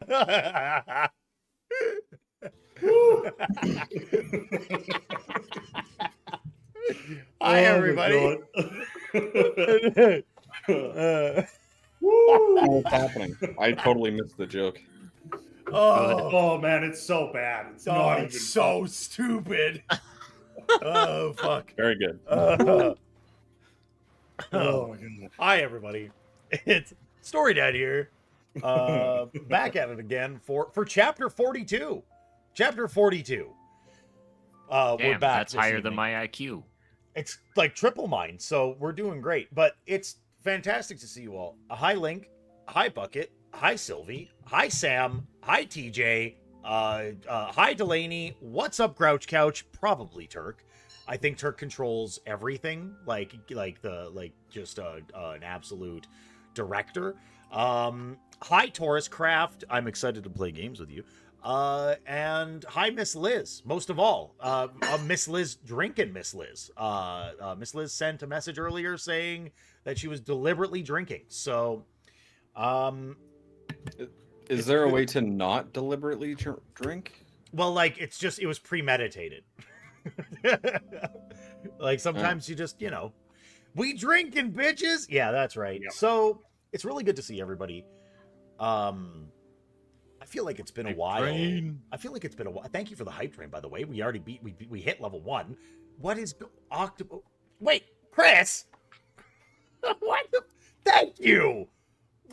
Hi, everybody. What's happening? I totally missed the joke. Oh man, it's so bad. It's oh, not it's even so stupid. Oh, fuck. Very good. Oh my god. Hi, everybody. It's Story Dad here. Back at it again for chapter 42. Chapter 42. We're Damn, back. that's this higher evening. than my IQ. It's like triple mine, so we're doing great. But it's fantastic to see you all. Hi, Link. Hi, Bucket. Hi, Sylvie. Hi, Sam. Hi, TJ. Hi, Delaney. What's up, Grouch Couch? Probably Turk. I think Turk controls everything, just an absolute director. Hi, Taurus Craft. I'm excited to play games with you. And hi, Miss Liz. Most of all, Miss Liz drinking. Miss Liz. Miss Liz sent a message earlier saying that she was deliberately drinking. So, Is there a way to not deliberately drink? well, like it was premeditated. Like sometimes you just, we drinking, bitches. Yeah, that's right. Yep. So it's really good to see everybody. I feel like it's been a while. I feel like it's been a while. Thank you for the hype train, by the way. We already we hit level 1. What is Octopo? Wait, Chris. What? Thank you.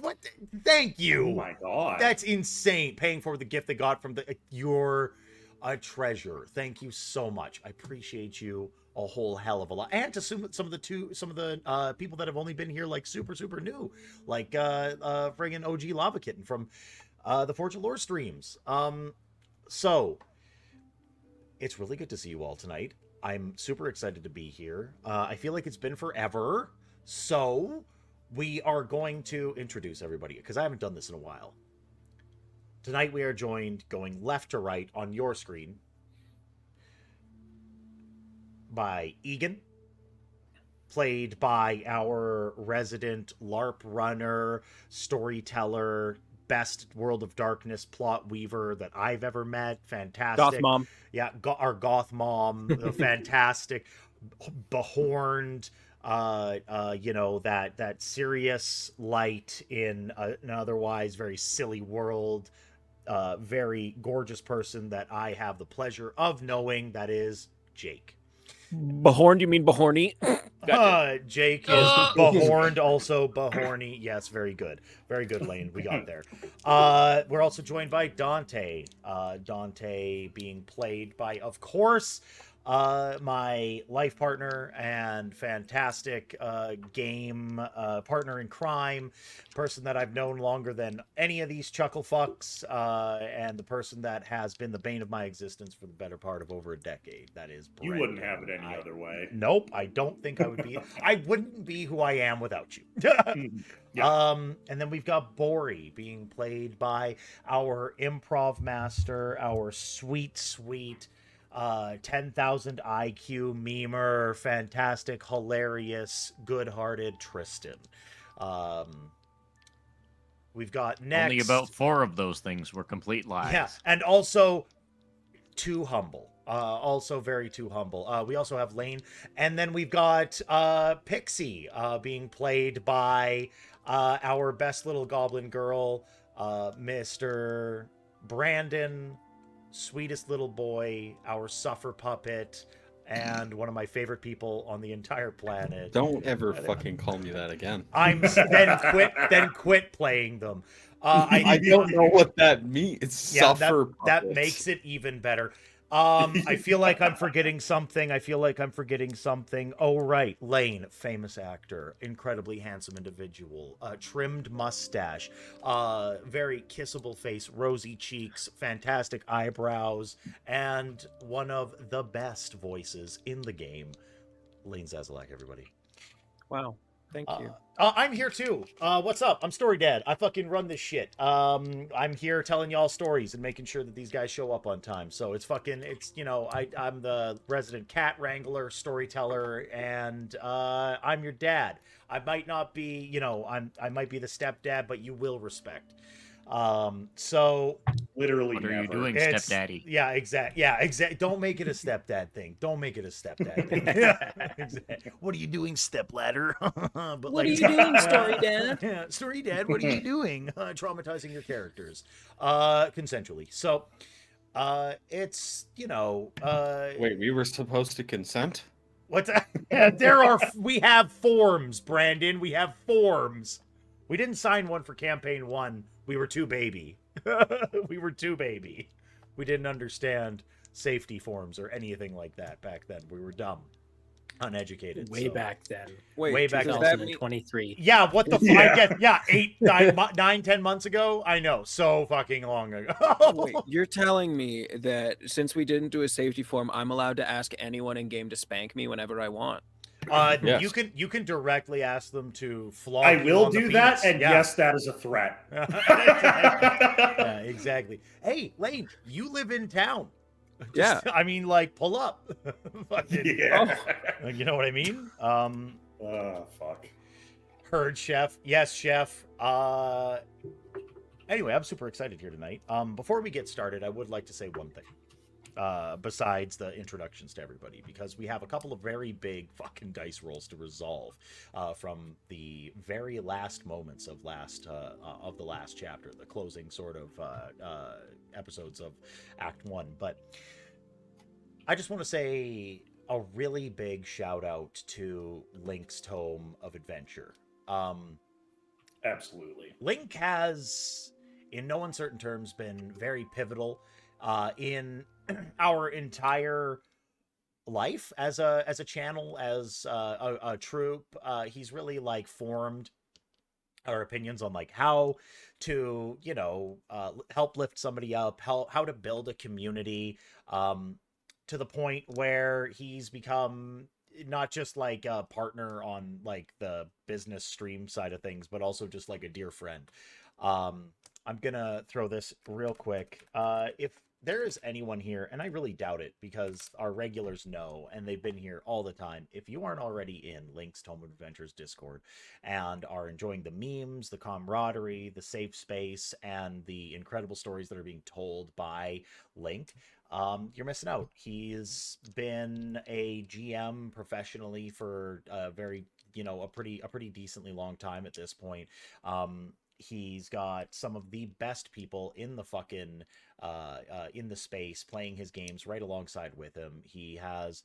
What? Thank you. Oh my god. That's insane. Paying for the gift they got from you're a treasure. Thank you so much. I appreciate you a whole hell of a lot. And to some of the people that have only been here like super new, like friggin' OG Lava Kitten from the Forge of Lore streams. So it's really good to see you all tonight. I'm super excited to be here. I feel like it's been forever. So we are going to introduce everybody because I haven't done this in a while. Tonight we are joined, going left to right on your screen, by Egan, played by our resident LARP runner, storyteller, best World of Darkness plot weaver that I've ever met. Fantastic. Goth mom. Yeah, our goth mom. Fantastic. Behorned. That serious light in an otherwise very silly world. Very gorgeous person that I have the pleasure of knowing. That is Jake. Behorned, you mean Behorny? Jake is behorned, also behorny. Yes, very good. Very good, Lane. We got there. We're also joined by Dante. Dante being played by, of course, my life partner and fantastic game partner in crime, person that I've known longer than any of these chuckle fucks, and the person that has been the bane of my existence for the better part of over a decade. That is Brandon. You wouldn't have it any other way. Nope, I don't think I would be. I wouldn't be who I am without you. Yeah. And then we've got Bori being played by our improv master, our sweet 10,000 IQ memer, fantastic, hilarious, good-hearted Tristan. We've got next. Only about 4 of those things were complete lies. Yeah, and also too humble. Also very too humble. We also have Lane, and then we've got Pixie being played by our best little goblin girl, Mr. Brandon. Sweetest little boy, our suffer puppet, and one of my favorite people on the entire planet. Don't ever fucking call me that again. Then quit playing them. I don't know what that means. Yeah, Suffer that puppets. makes it even better. I feel like I'm forgetting something. Oh, right. Lane, famous actor, incredibly handsome individual, trimmed mustache, very kissable face, rosy cheeks, fantastic eyebrows, and one of the best voices in the game, Lane Zazalak, everybody. Wow. Thank you. I'm here too. What's up? I'm Story Dad. I fucking run this shit. I'm here telling y'all stories and making sure that these guys show up on time. So I'm the resident cat wrangler, storyteller, and I'm your dad. I might not be, I might be the stepdad, but you will respect. So Literally What are never. you doing, it's stepdaddy? yeah, exact. Yeah, exact. Don't make it a stepdad thing. Don't make it a stepdad thing. Exact. What are you doing, stepladder? But What are you doing, story dad? Yeah, story dad. What are you doing? Traumatizing your characters, consensually. So, it's Wait, we were supposed to consent? what's we have forms, Brandon. We have forms. We didn't sign one for campaign 1. We were too baby. We were too baby. We didn't understand safety forms or anything like that back then. We were dumb, uneducated. Way back then. Wait, Way back does then. that mean 2023. Yeah, what the Yeah. yeah, 10 months ago. I know, so fucking long ago. Wait, you're telling me that since we didn't do a safety form, I'm allowed to ask anyone in game to spank me whenever I want? Yes. You can directly ask them to flog I you will on the do that, penis. and Yeah. yes, that is a threat. Yeah, exactly. Hey, Lane, you live in town. Yeah. I mean, like, pull up. Fucking, Yeah. you know what I mean? Oh, fuck. Heard, chef. Yes, chef. Anyway, I'm super excited here tonight. Before we get started, I would like to say one thing. Besides the introductions to everybody, because we have a couple of very big fucking dice rolls to resolve from the very last moments of the last chapter, the closing sort of episodes of Act 1. But I just want to say a really big shout out to Link's Tome of Adventure. Absolutely. Link has, in no uncertain terms, been very pivotal in our entire life as a channel, as a troupe. He's really like formed our opinions on like how to help lift somebody up, how to build a community, to the point where he's become not just like a partner on like the business stream side of things, but also just like a dear friend. I'm gonna throw this real quick. If there is anyone here, and I really doubt it because our regulars know and they've been here all the time, if you aren't already in Link's Tome of Adventures Discord and are enjoying the memes, the camaraderie, the safe space, and the incredible stories that are being told by Link, you're missing out. He's been a GM professionally for a very, a pretty decently long time at this point. He's got some of the best people in the fucking in the space playing his games right alongside with him. He has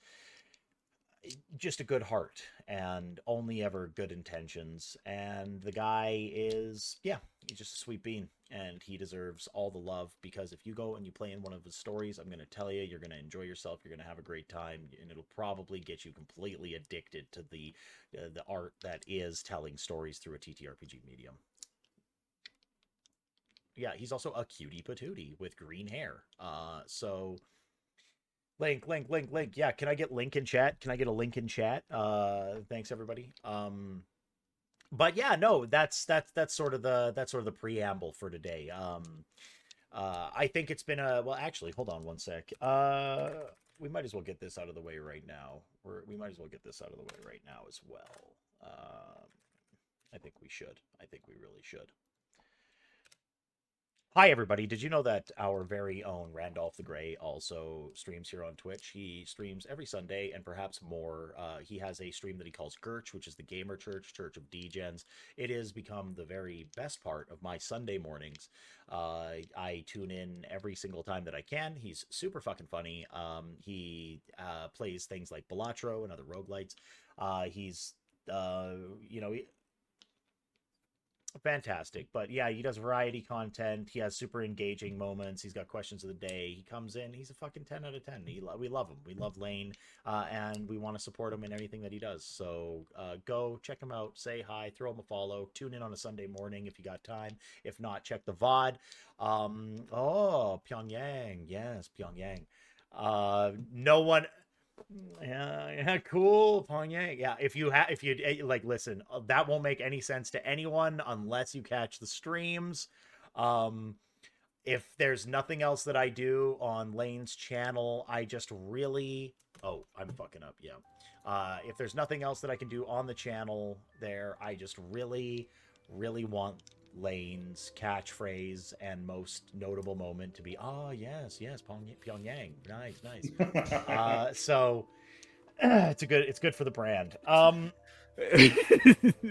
just a good heart and only ever good intentions, and the guy is, yeah, he's just a sweet bean, and he deserves all the love, because if you go and you play in one of his stories, I'm going to tell you, you're going to enjoy yourself, you're going to have a great time, and it'll probably get you completely addicted to the art that is telling stories through a TTRPG medium. Yeah, he's also a cutie patootie with green hair. So Link. Yeah, can I get Link in chat? Can I get a link in chat? Thanks everybody. But yeah, no, that's sort of the preamble for today. I think it's been well, actually, hold on one sec. We might as well get this out of the way right now. We might as well get this out of the way right now as well. I think we should. I think we really should. Hi, everybody. Did you know that our very own Randolph the Grey also streams here on Twitch? He streams every Sunday and perhaps more. He has a stream that he calls Gurch, which is the Gamer Church, Church of Degens. It has become the very best part of my Sunday mornings. I tune in every single time that I can. He's super fucking funny. He plays things like Balatro and other roguelites. He's, fantastic. But yeah, he does variety content. He has super engaging moments. He's got questions of the day. He comes in, he's a fucking 10 out of 10. We love him. We love Lane, and we want to support him in everything that he does. So go check him out, say hi, throw him a follow, tune in on a Sunday morning if you got time. If not, check the VOD. Pyongyang. Yes, Pyongyang. No one... Yeah, cool, Pyongyang. Yeah, if you like, listen, that won't make any sense to anyone unless you catch the streams. If there's nothing else that I do on Lane's channel, I just really, I'm fucking up. Yeah. If there's nothing else that I can do on the channel there, I just really want Lane's catchphrase and most notable moment to be, yes, Pyongyang. Nice. So it's good for the brand.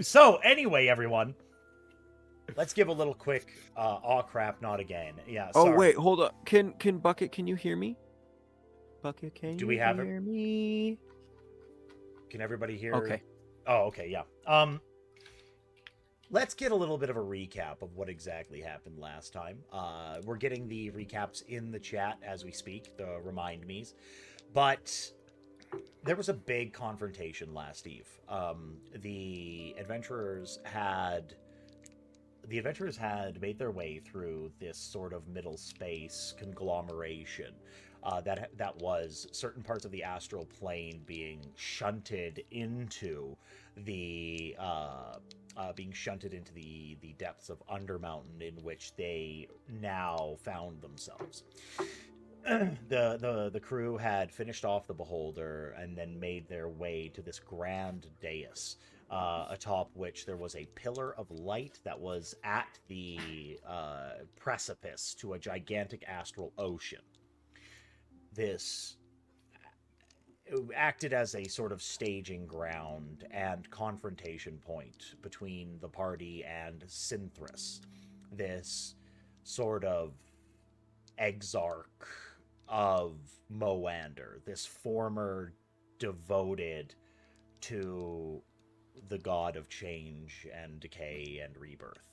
So anyway, everyone, let's give a little quick aw crap, not again. Yeah, Oh sorry. wait, hold up. Can Bucket? Can you hear me? Bucket, can Do you we have hear me? Can everybody hear? Okay. Oh, okay, yeah. Let's get a little bit of a recap of what exactly happened last time. We're getting the recaps in the chat as we speak, the remind me's. But there was a big confrontation last eve. The adventurers had made their way through this sort of middle space conglomeration that was certain parts of the astral plane being shunted into the depths of Undermountain, in which they now found themselves. The crew had finished off the Beholder and then made their way to this grand dais, atop which there was a pillar of light that was at the precipice to a gigantic astral ocean. This acted as a sort of staging ground and confrontation point between the party and Synthris, this sort of exarch of Moander, this former devoted to the god of change and decay and rebirth.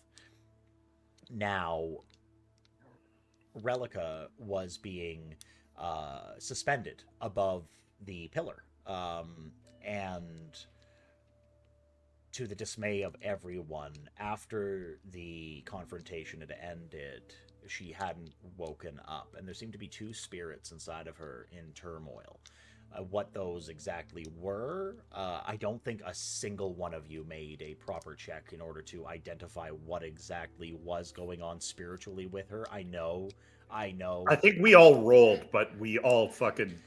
Now, Relica was being suspended above the pillar, and to the dismay of everyone, after the confrontation had ended, she hadn't woken up, and there seemed to be two spirits inside of her in turmoil. What those exactly were, I don't think a single one of you made a proper check in order to identify what exactly was going on spiritually with her. I know. I think we all rolled, but we all fucking...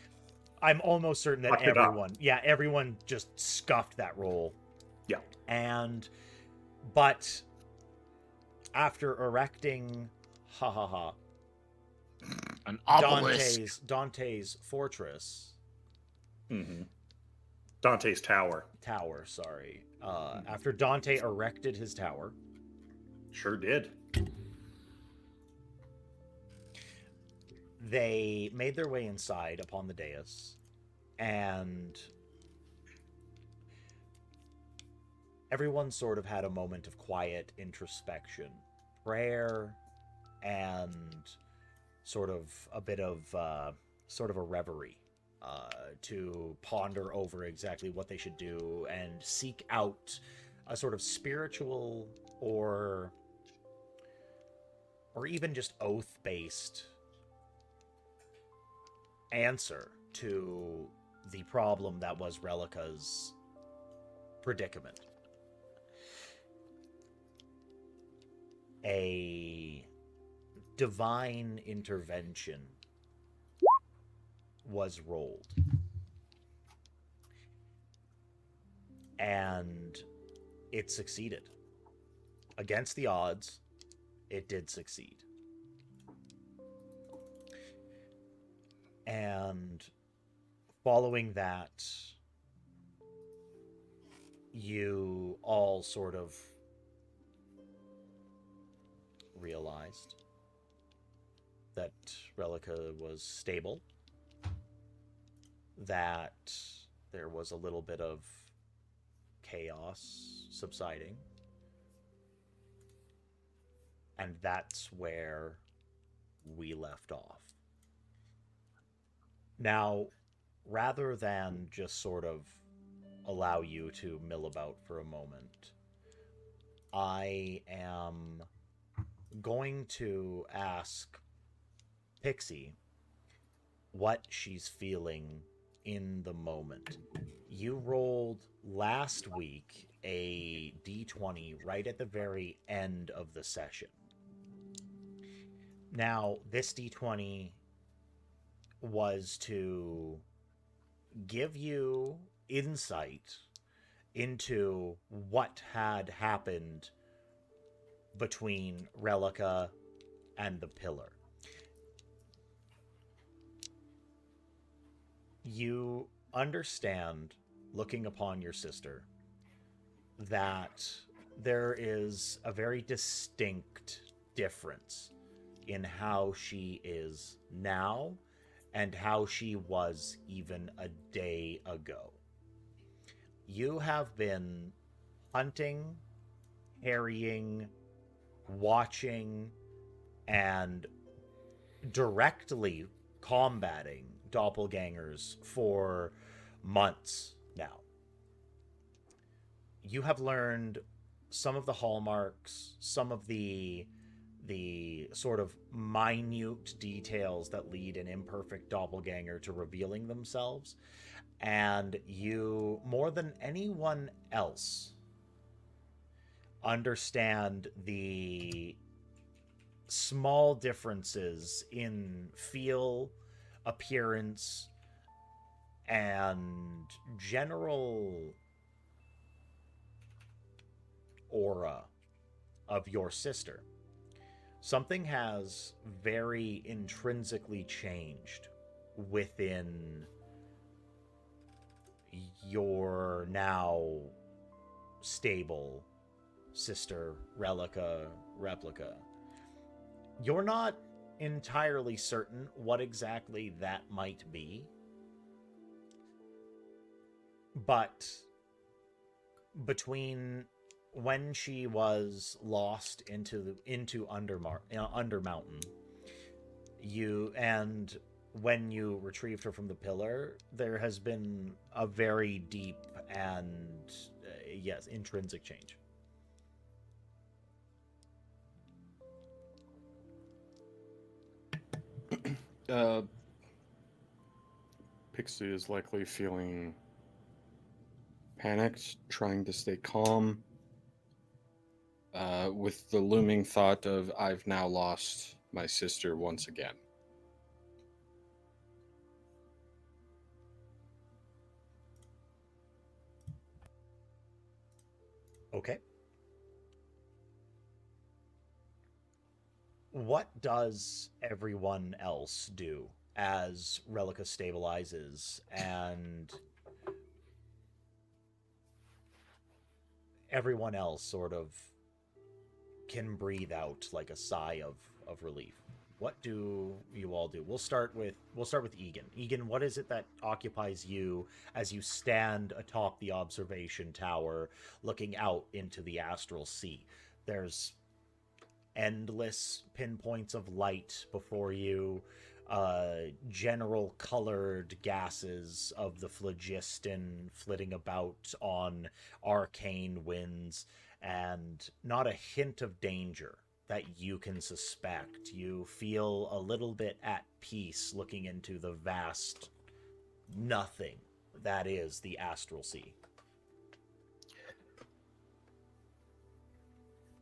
I'm almost certain that Fucked it up. everyone just scuffed that roll. Yeah. But after erecting, An obelisk. Dante's fortress, Dante's tower. Sorry. After Dante erected his tower, Sure did. they made their way inside upon the dais, and everyone sort of had a moment of quiet introspection, prayer, and sort of a bit of sort of a reverie to ponder over exactly what they should do and seek out a sort of spiritual or even just oath-based answer to the problem that was Relica's predicament. A divine intervention was rolled, and it succeeded. Against the odds, it did succeed. And following that, you all sort of realized that Relica was stable, that there was a little bit of chaos subsiding, and that's where we left off. Now, rather than just sort of allow you to mill about for a moment, I am going to ask Pixie what she's feeling in the moment. You rolled last week a d20 right at the very end of the session. Now, this d20 was to give you insight into what had happened between Relica and the pillar. You understand, looking upon your sister, that there is a very distinct difference in how she is now and how she was even a day ago. You have been hunting, harrying, watching, and directly combating doppelgangers for months now. You have learned some of the hallmarks, some of the sort of minute details that lead an imperfect doppelganger to revealing themselves. And you, more than anyone else, understand the small differences in feel, appearance, and general aura of your sister. Something has very intrinsically changed within your now stable sister, Replica. You're not entirely certain what exactly that might be, but between when she was lost into Undermountain, you and when you retrieved her from the pillar, there has been a very deep and yes, intrinsic change. Pixie is likely feeling panicked, trying to stay calm, with the looming thought of I've now lost my sister once again. Okay. What does everyone else do as Relica stabilizes and everyone else sort of can breathe out like a sigh of relief? What do you all do? We'll start with Egan. Egan, what is it that occupies you as you stand atop the observation tower looking out into the astral sea? There's endless pinpoints of light before you, general colored gases of the phlogiston flitting about on arcane winds, and not a hint of danger that you can suspect. You feel a little bit at peace looking into the vast nothing that is the astral sea.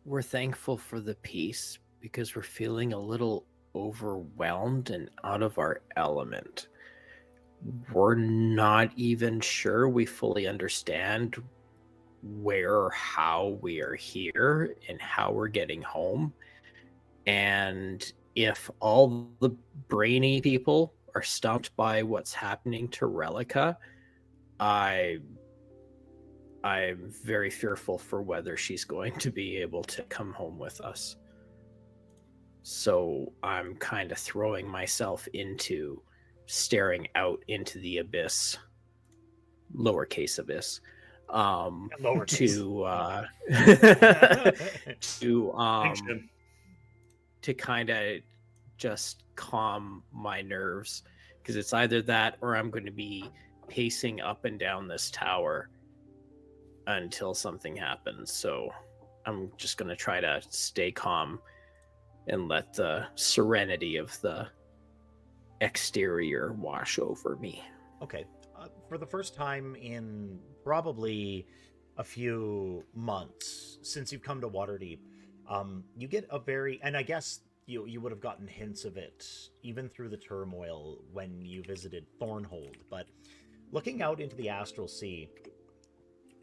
We're thankful for the peace because we're feeling a little overwhelmed and out of our element. We're not even sure we fully understand where or how we are here and how we're getting home. And if all the brainy people are stumped by what's happening to Relica, I'm very fearful for whether she's going to be able to come home with us. So I'm kind of throwing myself into staring out into the abyss, lowercase abyss, to kind of just calm my nerves, because it's either that or I'm going to be pacing up and down this tower until something happens. So I'm just going to try to stay calm and let the serenity of the exterior wash over me. Okay. For the first time in probably a few months since you've come to Waterdeep, you get a very, and I guess you would have gotten hints of it even through the turmoil when you visited Thornhold, but looking out into the astral sea,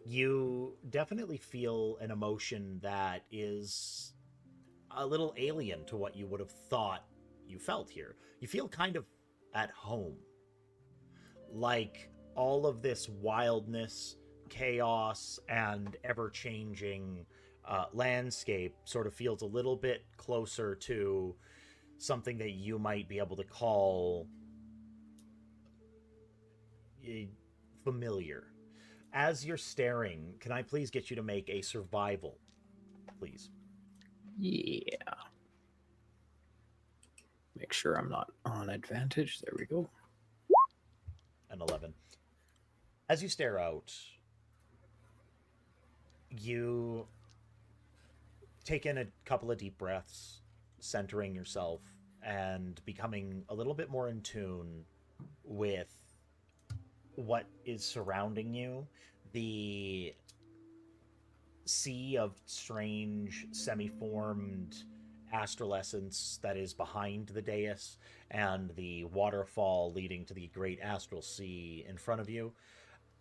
you definitely feel an emotion that is a little alien to what you would have thought you felt here. You feel kind of at home. Like all of this wildness, chaos, and ever-changing landscape sort of feels a little bit closer to something that you might be able to call familiar. As you're staring, can I please get you to make a survival, please? Yeah. Make sure I'm not on advantage. There we go. An 11. As you stare out, you take in a couple of deep breaths, centering yourself and becoming a little bit more in tune with what is surrounding you. The sea of strange, semi-formed astral essence that is behind the dais, and the waterfall leading to the great astral sea in front of you.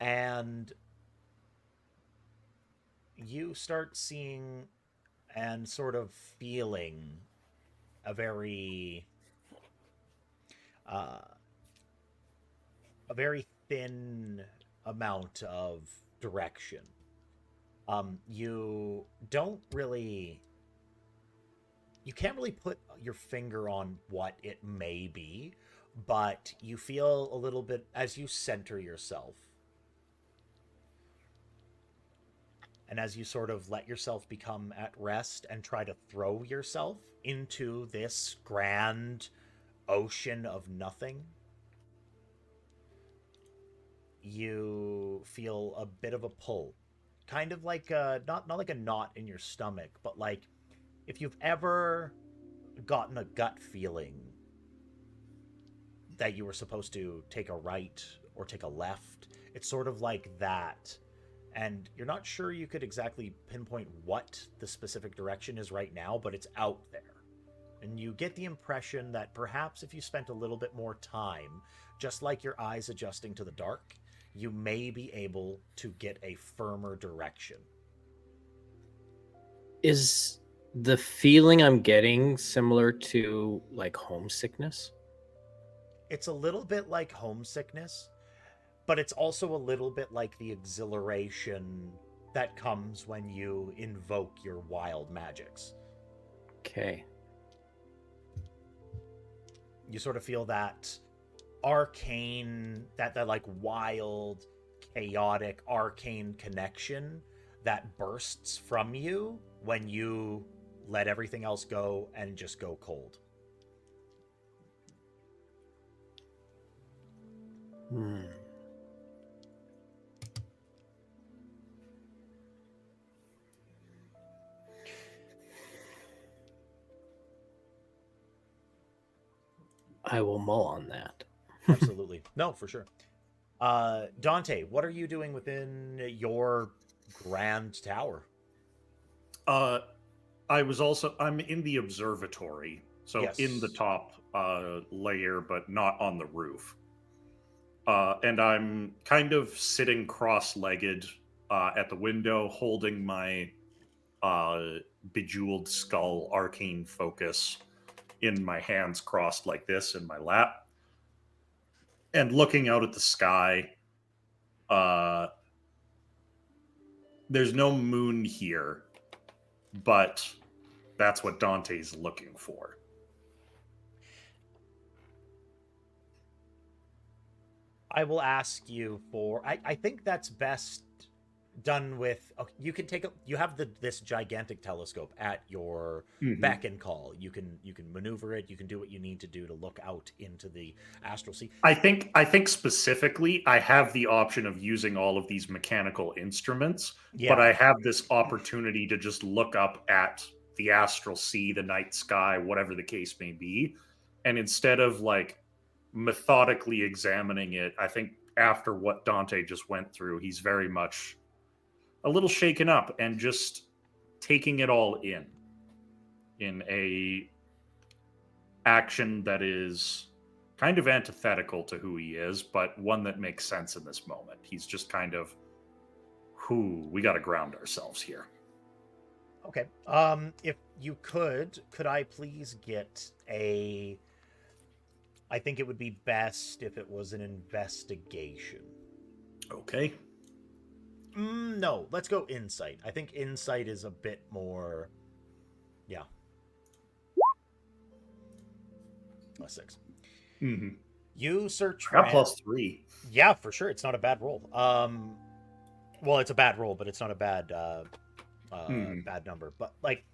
And you start seeing and sort of feeling a very thin amount of direction. You can't really put your finger on what it may be, but you feel a little bit as you center yourself. And as you sort of let yourself become at rest and try to throw yourself into this grand ocean of nothing, you feel a bit of a pull. Kind of like not like a knot in your stomach, but like if you've ever gotten a gut feeling that you were supposed to take a right or take a left, it's sort of like that. And you're not sure you could exactly pinpoint what the specific direction is right now, but it's out there. And you get the impression that perhaps if you spent a little bit more time, just like your eyes adjusting to the dark, you may be able to get a firmer direction. Is the feeling I'm getting similar to like homesickness? It's a little bit like homesickness, but it's also a little bit like the exhilaration that comes when you invoke your wild magics. Okay. You sort of feel that arcane, that like wild, chaotic, arcane connection that bursts from you when you let everything else go and just go cold. I will mull on that. Absolutely. No, for sure. Dante, what are you doing within your grand tower? I'm in the observatory, so Yes. in the top layer, but not on the roof. And I'm kind of sitting cross-legged at the window, holding my bejeweled skull arcane focus in my hands crossed like this in my lap, and looking out at the sky. There's no moon here, but that's what Dante's looking for. I will ask you for. I think that's best done with. You can take you have this gigantic telescope at your beck and call. You can maneuver it. You can do what you need to do to look out into the astral sea. I think specifically, I have the option of using all of these mechanical instruments, but I have this opportunity to just look up at the astral sea, the night sky, whatever the case may be, and instead of like methodically examining it, I think after what Dante just went through, he's very much a little shaken up and just taking it all in a action that is kind of antithetical to who he is, but one that makes sense in this moment. He's just kind of, we got to ground ourselves here. Okay. If you could I please get a... I think it would be best if it was an investigation. Okay. No, let's go insight. I think insight is a bit more... Yeah. A 6. Mm-hmm. You search for... Got +3. Yeah, for sure. It's not a bad roll. Well, it's a bad roll, but it's not a bad bad number. But like,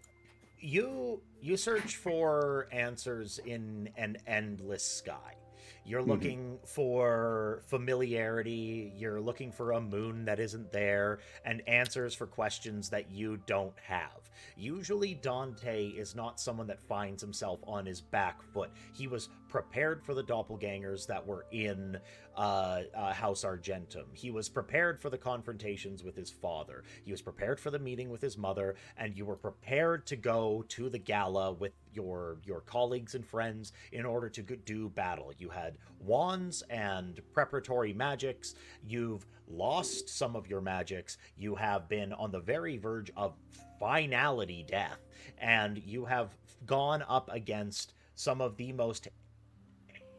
you search for answers in an endless sky. You're looking for familiarity, you're looking for a moon that isn't there, and answers for questions that you don't have. Usually Dante is not someone that finds himself on his back foot. He was prepared for the doppelgangers that were in House Argentum. He was prepared for the confrontations with his father. He was prepared for the meeting with his mother, and you were prepared to go to the gala with your colleagues and friends in order to do battle. You had wands and preparatory magics. You've lost some of your magics. You have been on the very verge of finality death, and you have gone up against some of the most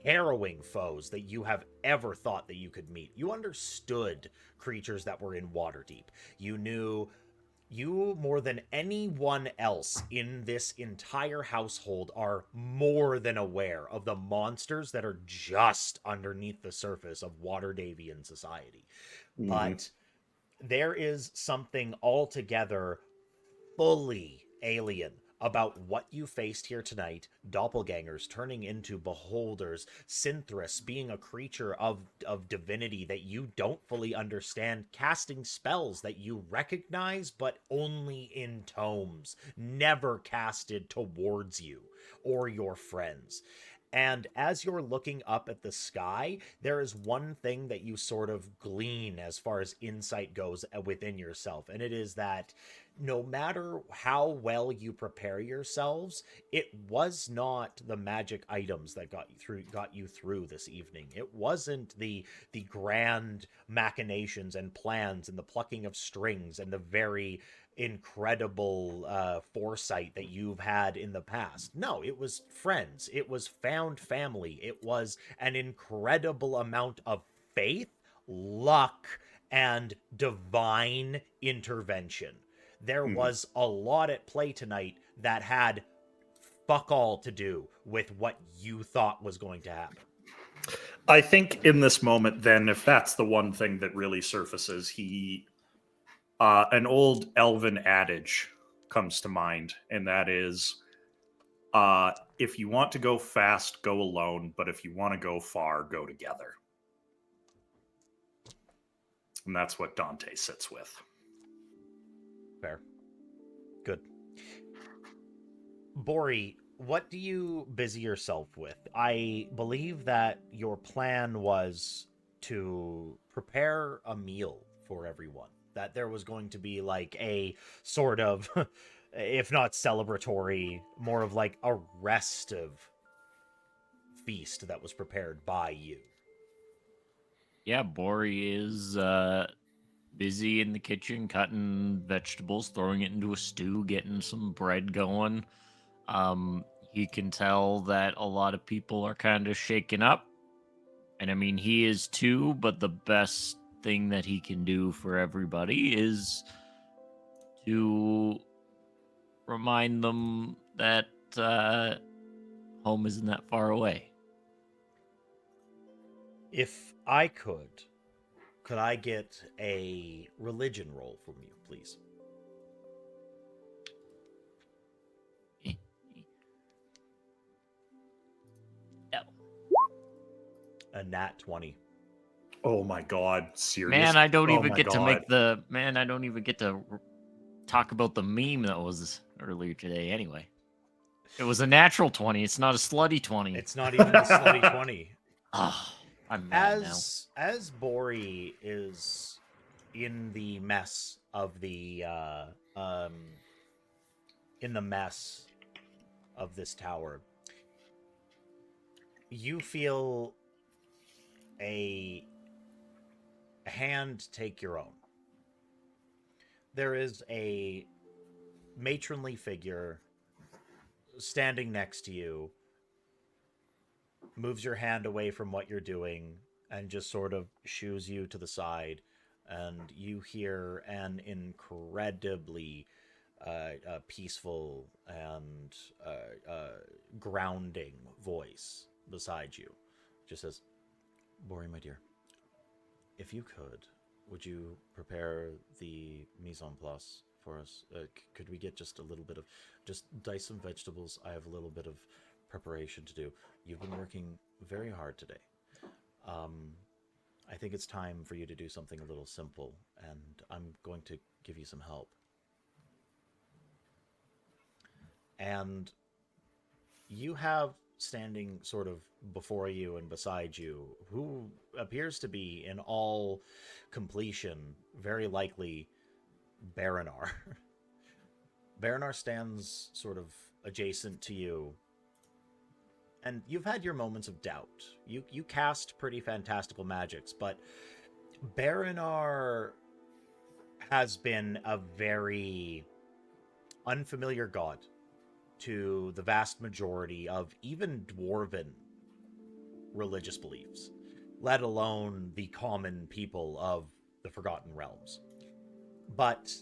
harrowing foes that you have ever thought that you could meet. You understood creatures that were in Waterdeep. You more than anyone else in this entire household are more than aware of the monsters that are just underneath the surface of Waterdavian society. But there is something altogether fully alien about what you faced here tonight. Doppelgangers turning into beholders, Synthras being a creature of divinity that you don't fully understand, casting spells that you recognize but only in tomes, never casted towards you or your friends. And as you're looking up at the sky, there is one thing that you sort of glean as far as insight goes within yourself, and it is that no matter how well you prepare yourselves, it was not the magic items that got you through this evening. It wasn't the grand machinations and plans and the plucking of strings and the very incredible foresight that you've had in the past. No, it was friends. It was found family. It was an incredible amount of faith, luck, and divine intervention. There was a lot at play tonight that had fuck all to do with what you thought was going to happen. I think in this moment, then, if that's the one thing that really surfaces, an old elven adage comes to mind, and that is, if you want to go fast, go alone, but if you want to go far, go together. And that's what Dante sits with. Fair. Good. Bori, what do you busy yourself with? I believe that your plan was to prepare a meal for everyone. That there was going to be like a sort of, if not celebratory, more of like a restive feast that was prepared by you. Yeah, Bori is busy in the kitchen cutting vegetables, throwing it into a stew, getting some bread going. He can tell that a lot of people are kind of shaken up. And I mean, he is too, but the best thing that he can do for everybody is to remind them that home isn't that far away. If I could I get a religion roll from you, please? No. A nat 20. Oh my god, serious? Man, I don't Oh even my get to God. make the... Man, I don't even get to talk about the meme that was earlier today anyway. It was a natural 20. It's not a slutty 20. It's not even a slutty 20. Ah, I'm mad now. As Bori is in the mess of this tower, you feel a hand take your own. There is a matronly figure standing next to you moves your hand away from what you're doing and just sort of shoos you to the side, and you hear an incredibly peaceful and grounding voice beside you. Just says, Bori, my dear, if you would you prepare the mise en place for us? Could we get just a little bit of, just dice some vegetables? I have a little bit of preparation to do. You've been working very hard today. I think it's time for you to do something a little simple, and I'm going to give you some help. And you have standing sort of before you and beside you, who appears to be, in all completion, very likely Baranar. Baranar stands sort of adjacent to you, and you've had your moments of doubt. You cast pretty fantastical magics, but Baranar has been a very unfamiliar god to the vast majority of even dwarven religious beliefs, let alone the common people of the Forgotten Realms. But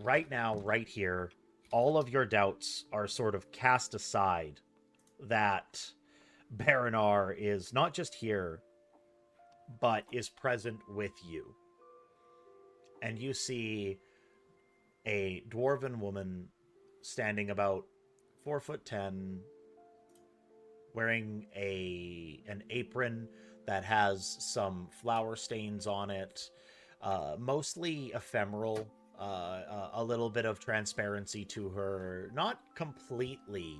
right now, right here, all of your doubts are sort of cast aside that Baranar is not just here, but is present with you. And you see a dwarven woman standing about 4'10", wearing an apron that has some flower stains on it, mostly ephemeral, a little bit of transparency to her, not completely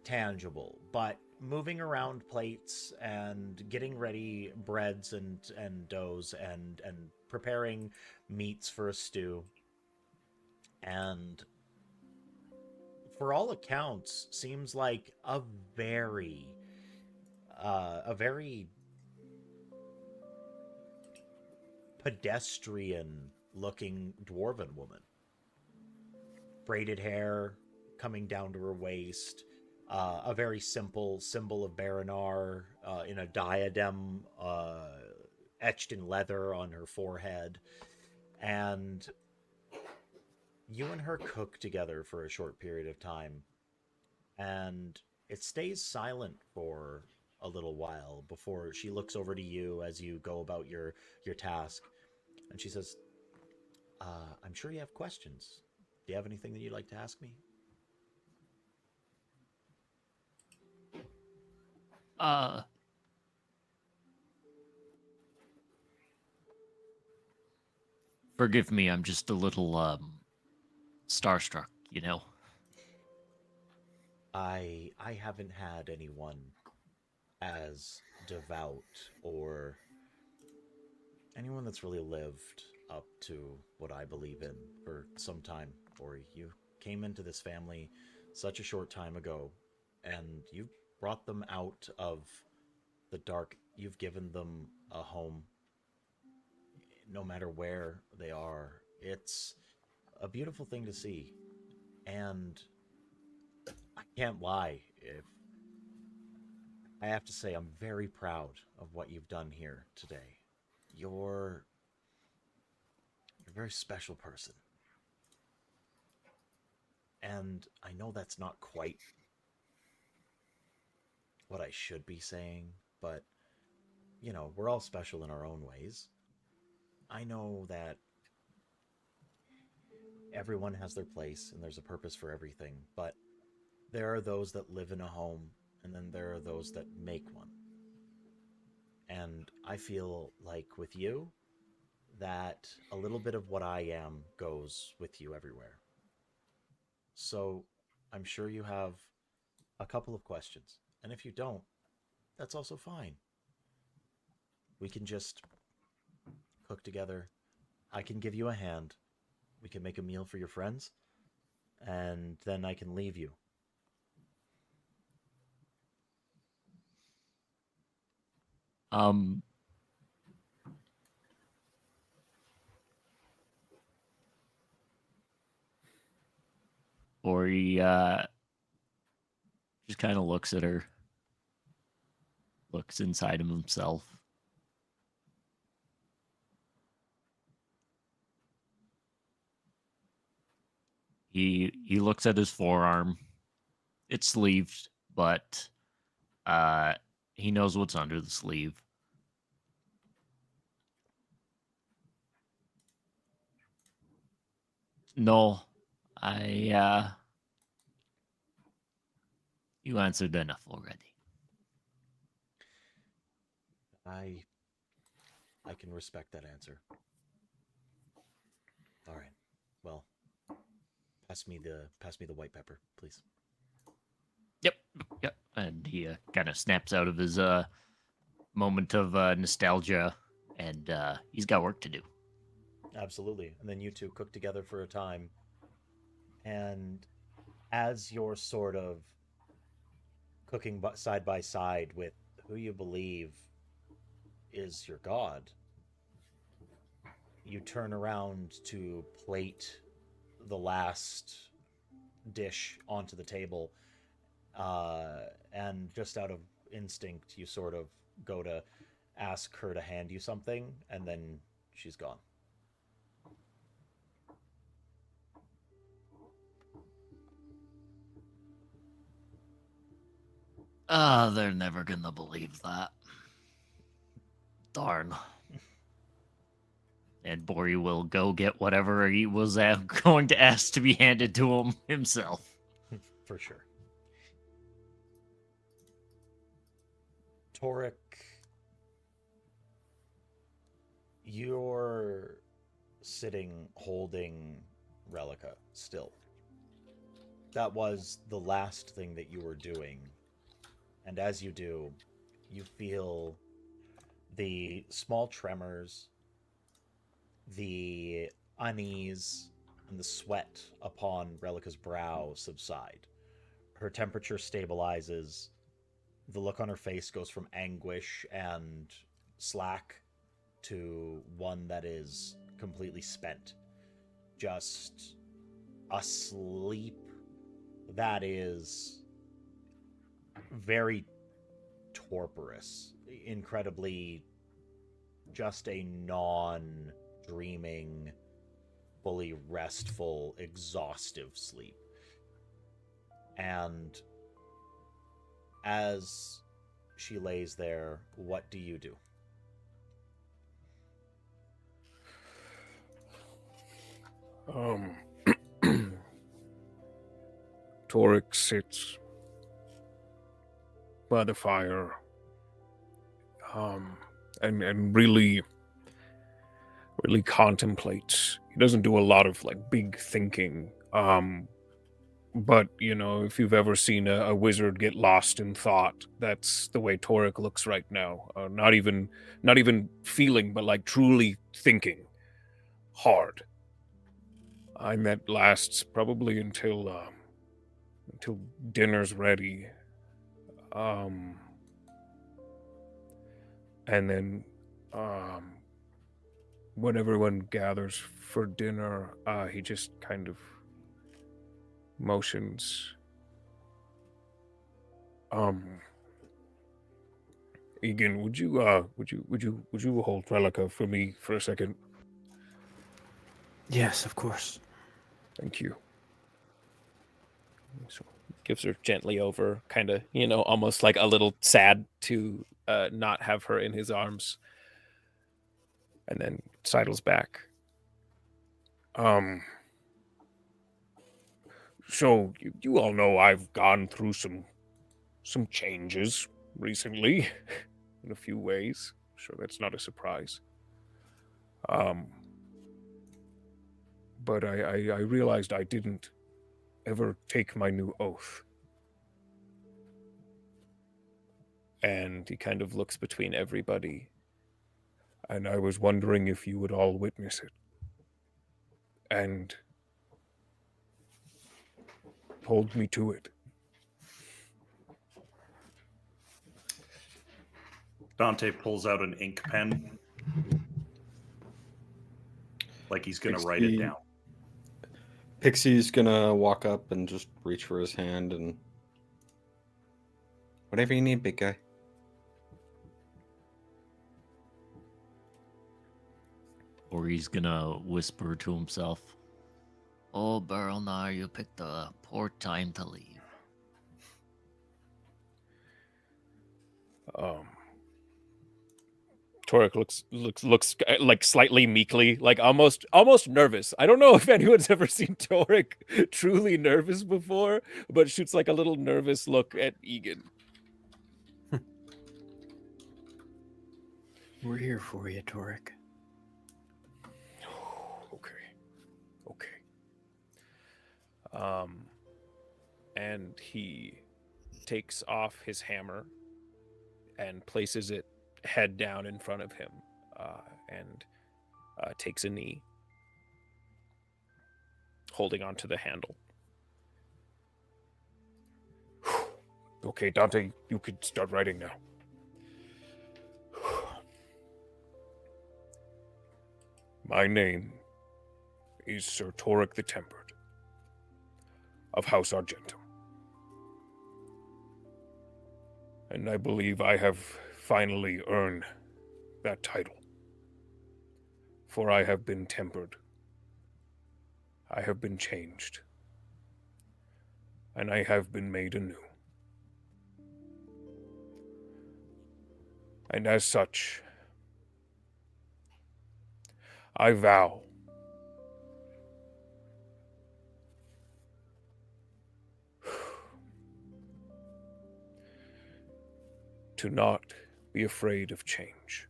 tangible, but moving around plates and getting ready breads and doughs and preparing meats for a stew. And for all accounts, seems like a very pedestrian-looking dwarven woman. Braided hair coming down to her waist, a very simple symbol of Baranar in a diadem etched in leather on her forehead. And you and her cook together for a short period of time, and it stays silent for a little while before she looks over to you as you go about your task, and she says, I'm sure you have questions. Do you have anything that you'd like to ask me? Forgive me, I'm just a little starstruck, you know. I haven't had anyone as devout or anyone that's really lived up to what I believe in for some time. Or you came into this family such a short time ago, and you brought them out of the dark. You've given them a home, no matter where they are. It's a beautiful thing to see, and I can't lie. If I have to say, I'm very proud of what you've done here today. You're a very special person. And I know that's not quite what I should be saying, but, you know, we're all special in our own ways. I know that everyone has their place and there's a purpose for everything, but there are those that live in a home, and then there are those that make one. And I feel like with you, that a little bit of what I am goes with you everywhere. So I'm sure you have a couple of questions. And if you don't, that's also fine. We can just cook together. I can give you a hand. We can make a meal for your friends. And then I can leave you. Ori just kind of looks at her, looks inside of himself. He looks at his forearm. It's sleeved, but he knows what's under the sleeve. No, you answered enough already. I can respect that answer. All right. Well, pass me the white pepper, please. Yep. And he kind of snaps out of his moment of nostalgia, and he's got work to do. Absolutely. And then you two cook together for a time. And as you're sort of cooking side by side with who you believe is your god, you turn around to plate the last dish onto the table, and just out of instinct, you sort of go to ask her to hand you something, and then she's gone. They're never gonna believe that. Darn. And Bori will go get whatever he was going to ask to be handed to him himself. For sure. Torek, you're sitting holding Relica still. That was the last thing that you were doing. And as you do, you feel the small tremors, the unease, and the sweat upon Relica's brow subside. Her temperature stabilizes. The look on her face goes from anguish and slack to one that is completely spent. Just a sleep that is very torporous, incredibly just a non-dreaming, fully restful, exhaustive sleep. And as she lays there, what do you do? Torek sits by the fire, and really contemplates. He doesn't do a lot of like big thinking, but you know, if you've ever seen a wizard get lost in thought, that's the way Torek looks right now. Not even feeling, but like truly thinking hard. And that lasts probably until dinner's ready. And then when everyone gathers for dinner, he just kind of motions. Egan, would you hold Relica for me for a second? Yes, of course. Thank you. So gives her gently over, kind of, you know, almost like a little sad to not have her in his arms, and then sidles back. So you all know I've gone through some changes recently, in a few ways. Sure, that's not a surprise. But I realized I didn't ever take my new oath. And he kind of looks between everybody. And I was wondering if you would all witness it. And hold me to it. Dante pulls out an ink pen, like he's going to write it down. Pixie's gonna walk up and just reach for his hand and whatever you need, big guy. Or he's gonna whisper to himself, "Oh, Berlnar, you picked a poor time to leave." Torek looks like slightly meekly, like almost nervous. I don't know if anyone's ever seen Torek truly nervous before, but shoots like a little nervous look at Egan. We're here for you, Torek. Okay. And he takes off his hammer and places it head down in front of him, and takes a knee, holding onto the handle. Okay, Dante, you could start writing now. My name is Sir Torek the Tempered of House Argentum. And I believe I have finally earned that title. For I have been tempered. I have been changed. And I have been made anew. And as such, I vow to not be afraid of change.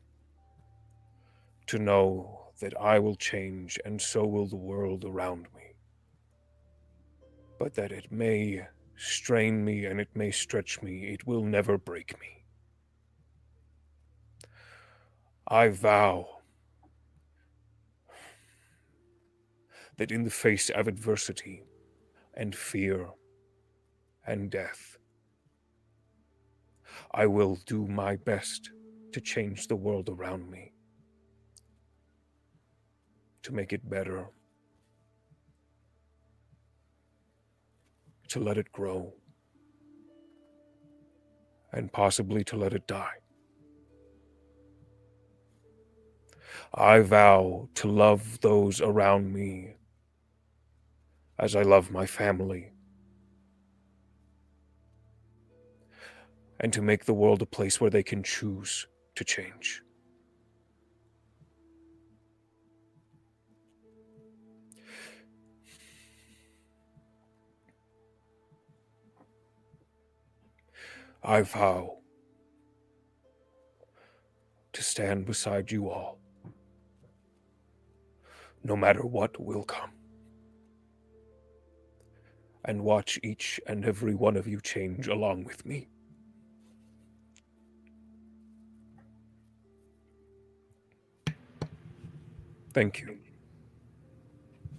To know that I will change and so will the world around me. But that it may strain me and it may stretch me, it will never break me. I vow that in the face of adversity and fear and death, I will do my best to change the world around me, to make it better, to let it grow, and possibly to let it die. I vow to love those around me as I love my family, and to make the world a place where they can choose to change. I vow to stand beside you all, no matter what will come, and watch each and every one of you change along with me. Thank you.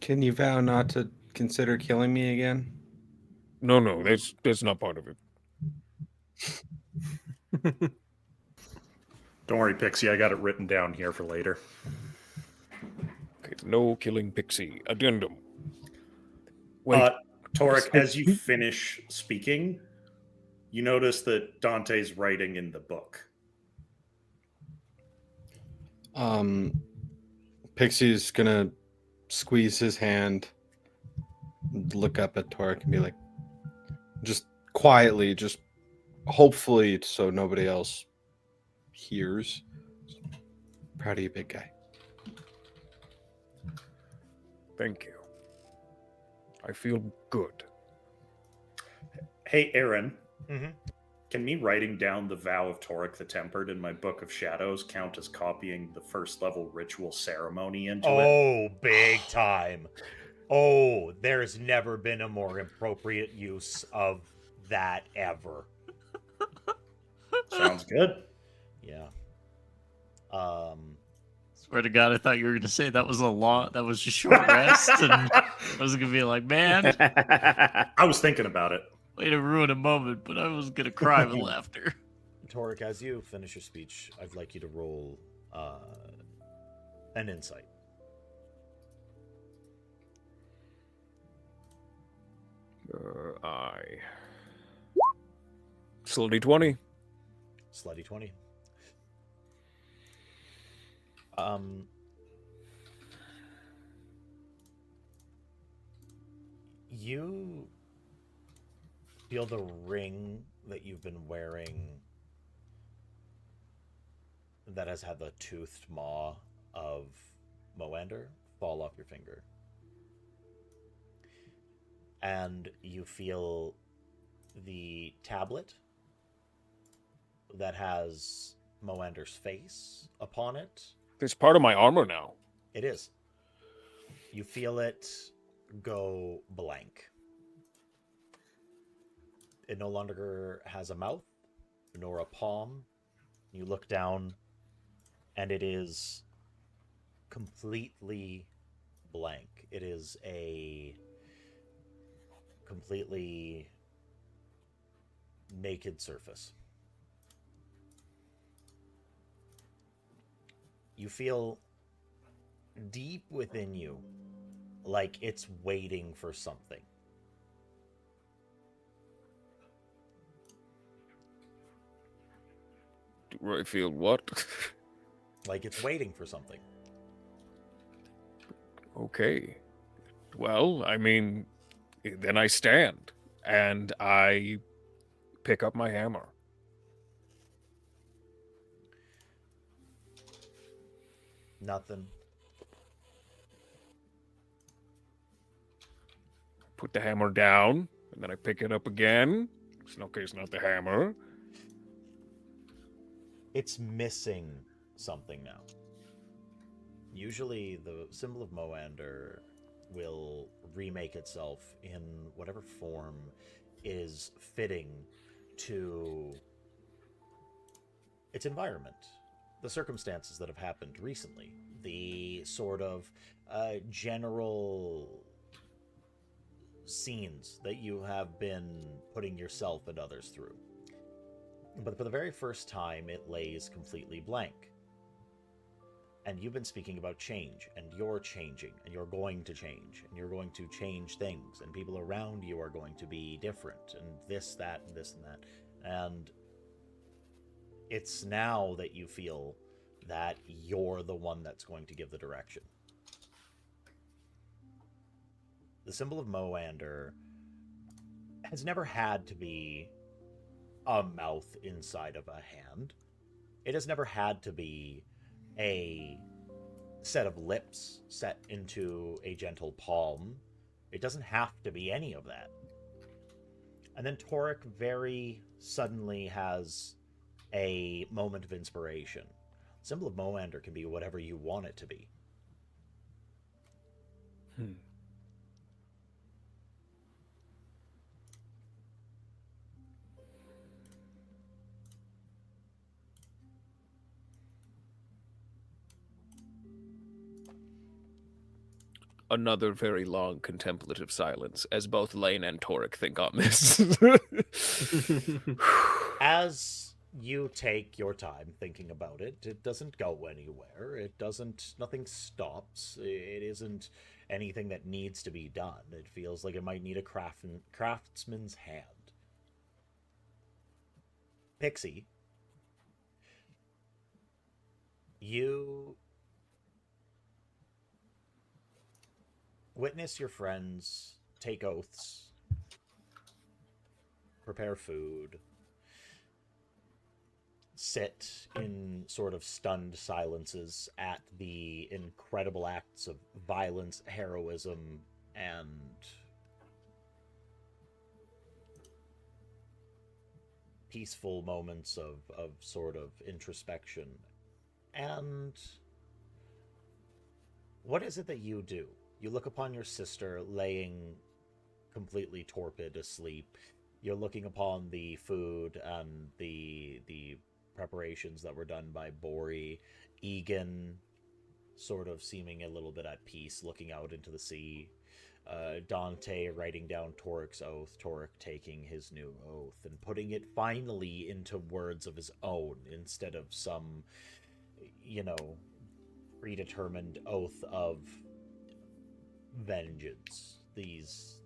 Can you vow not to consider killing me again? No, that's not part of it. Don't worry, Pixie. I got it written down here for later. Okay, no killing Pixie. Addendum. Wait, Torek, as you finish speaking, you notice that Dante's writing in the book. Pixie's gonna squeeze his hand, look up at Torek and be like, just quietly, just hopefully so nobody else hears. Proud of you, big guy. thank you. I feel good. Hey, Aaron. Mm-hmm. Can me writing down the vow of Torek the Tempered in my Book of Shadows count as copying the first level ritual ceremony into it? Oh, big time. Oh, there's never been a more appropriate use of that ever. Sounds good. Yeah. Swear to God, I thought you were gonna say that was a short rest, and I was gonna be like, man, I was thinking about it. way to ruin a moment, but I was gonna cry with laughter. Torek, as you finish your speech, I'd like you to roll an insight. I. Slutty 20. Slutty 20. You feel the ring that you've been wearing that has had the toothed maw of Moander fall off your finger. And you feel the tablet that has Moander's face upon it. It's part of my armor now. It is. You feel it go blank. It no longer has a mouth nor a palm. You look down and it is completely blank. It is a completely naked surface. You feel deep within you like it's waiting for something. Do I feel what? Like it's waiting for something. Okay. Well, I mean, then I stand and I pick up my hammer. Nothing. Put the hammer down, and then I pick it up again. Okay, it's not the hammer. It's missing something now. Usually the symbol of Moander will remake itself in whatever form is fitting to its environment, the circumstances that have happened recently, the sort of general scenes that you have been putting yourself and others through. But for the very first time, it lays completely blank. And you've been speaking about change, and you're changing, and you're going to change, and you're going to change things, and people around you are going to be different, and this, that, and this, and that. And it's now that you feel that you're the one that's going to give the direction. The symbol of Moander has never had to be a mouth inside of a hand. It has never had to be a set of lips set into a gentle palm. It doesn't have to be any of that. And then Torek very suddenly has a moment of inspiration. The symbol of Moander can be whatever you want it to be. Another very long contemplative silence as both Lane and Torek think on this. As you take your time thinking about it, it doesn't go anywhere. Nothing stops. It isn't anything that needs to be done. It feels like it might need a craftsman's hand. Pixie, you witness your friends take oaths, prepare food, sit in sort of stunned silences at the incredible acts of violence, heroism, and peaceful moments of sort of introspection. And what is it that you do? You look upon your sister laying completely torpid asleep. You're looking upon the food and the preparations that were done by Bori. Egan sort of seeming a little bit at peace, looking out into the sea. Dante writing down Torek's oath, Torek taking his new oath and putting it finally into words of his own instead of some, predetermined oath of vengeance. These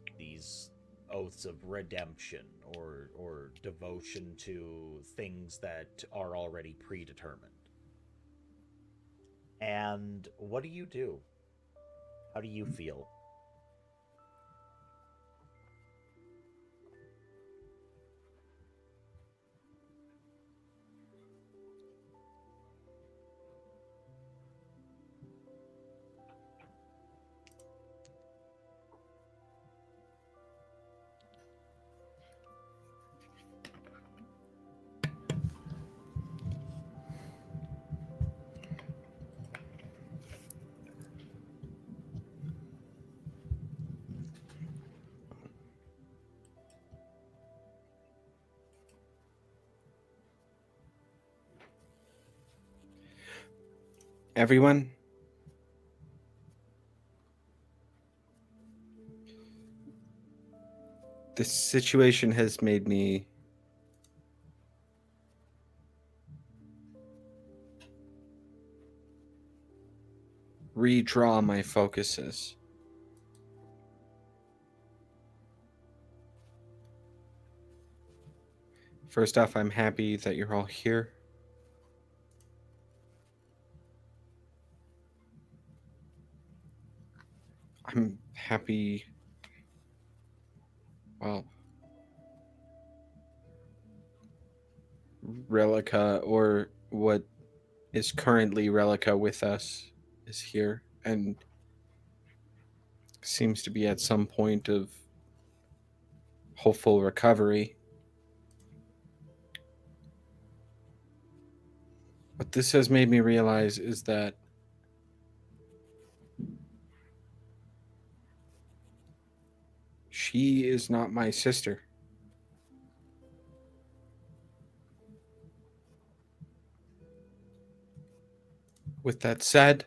oaths of redemption or devotion to things that are already predetermined. And what do you do? How do you feel? Everyone, this situation has made me redraw my focuses. First off, I'm happy that you're all here. I'm happy, well, Relica, or what is currently Relica with us, is here and seems to be at some point of hopeful recovery. What this has made me realize is that she is not my sister. With that said,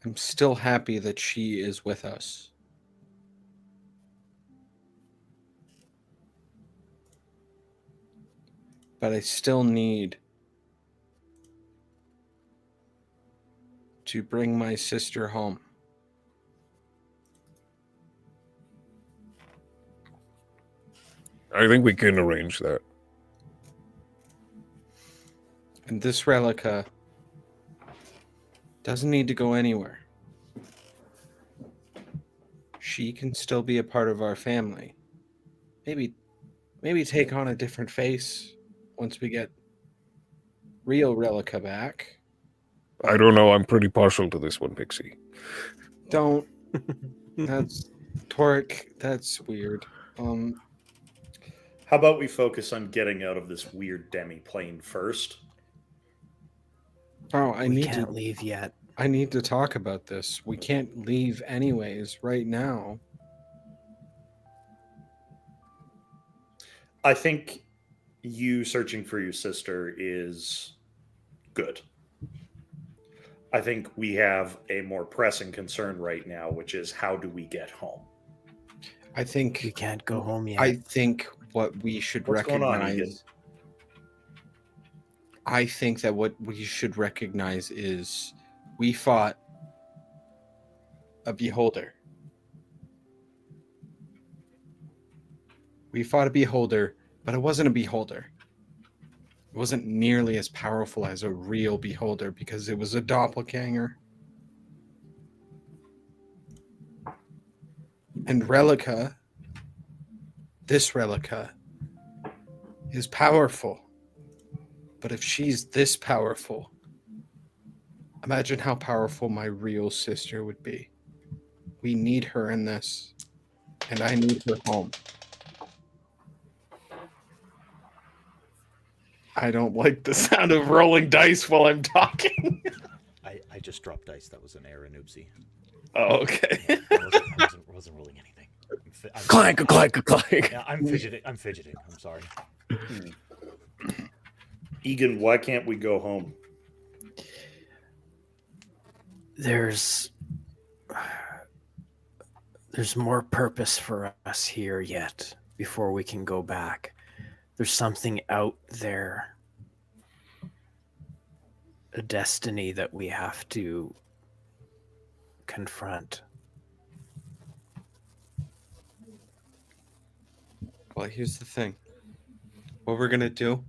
I'm still happy that she is with us. But I still need to bring my sister home. I think we can arrange that. And this Relica doesn't need to go anywhere. She can still be a part of our family. Maybe take on a different face once we get real Relica back. I don't know. I'm pretty partial to this one, Pixie. Don't. That's Toric. That's weird. How about we focus on getting out of this weird demi-plane first? Oh, We can't leave yet. I need to talk about this. We can't leave anyways right now. I think you searching for your sister is good. I think we have a more pressing concern right now, which is how do we get home? I think We can't go home yet. I think what we should What's going on, Egan? recognize. I think that what we should recognize is we fought a beholder. We fought a beholder, but it wasn't a beholder. It wasn't nearly as powerful as a real beholder because it was a doppelganger. And Relica, this Relica, is powerful. But if she's this powerful, imagine how powerful my real sister would be. We need her in this, and I need her home. I don't like the sound of rolling dice while I'm talking. I just dropped dice. That was an error, oopsie. Oh, okay. I wasn't rolling anything. Clank, clank, clank. Yeah, I'm fidgeting. I'm sorry. Egan, why can't we go home? There's more purpose for us here yet before we can go back. There's something out there, a destiny that we have to confront. Well, here's the thing. What we're going to do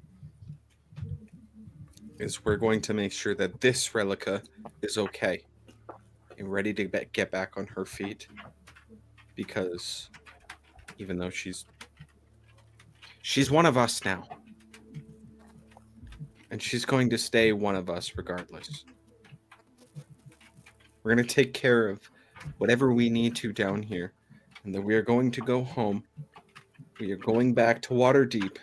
is we're going to make sure that this Relica is okay and ready to get back on her feet. Because even though she's one of us now. And she's going to stay one of us regardless. We're going to take care of whatever we need to down here. And then we are going to go home. We are going back to Waterdeep.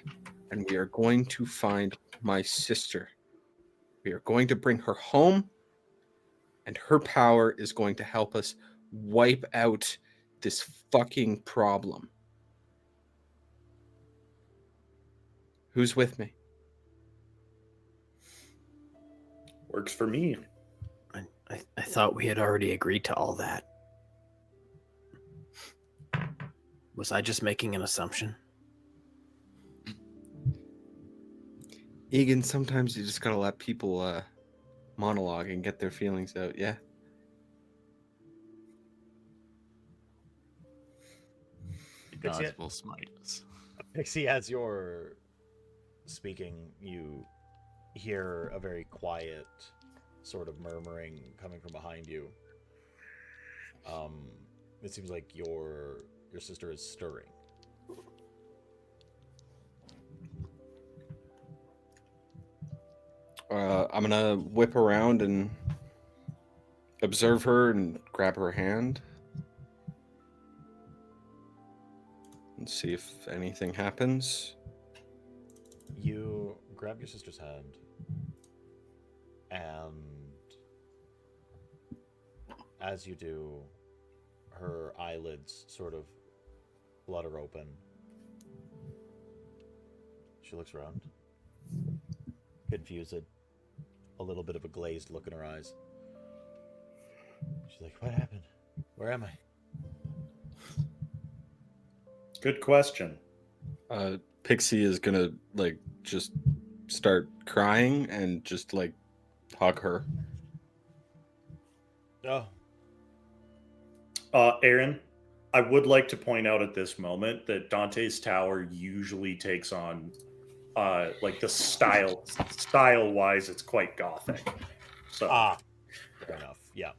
And we are going to find my sister. We are going to bring her home. And her power is going to help us wipe out this fucking problem. Who's with me? Works for me. I thought we had already agreed to all that. Was I just making an assumption? Egan, sometimes you just gotta let people monologue and get their feelings out, yeah? The gods Pixie, will smite us. Pixie, as you're speaking, you hear a very quiet sort of murmuring coming from behind you. It seems like your sister is stirring. I'm gonna whip around and observe her and grab her hand and see if anything happens. You grab your sister's hand, and as you do, her eyelids sort of flutter open. She looks around, confused, a little bit of a glazed look in her eyes. She's like, "What happened? Where am I?" Good question. Pixie is gonna just start crying and just hug her. Oh, Aaron, I would like to point out at this moment that Dante's Tower usually takes on, the style-wise, it's quite gothic. So fair enough. Yeah.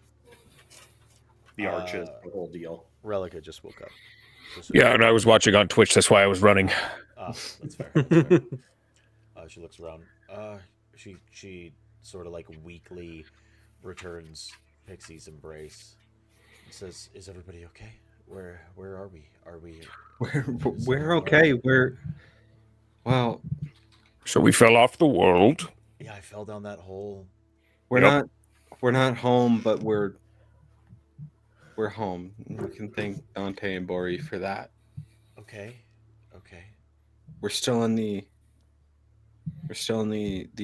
the arches, the whole deal. Relica just woke up. Yeah, and I was watching on Twitch. That's why I was running. That's fair. That's fair. She looks around. She sort of weakly returns Pixie's embrace. And says, "Is everybody okay? Where are we? Are we? We're okay. Well. So we fell off the world. Yeah, I fell down that hole. We're not home, but we're home. We can thank Dante and Bori for that. Okay. We're still in the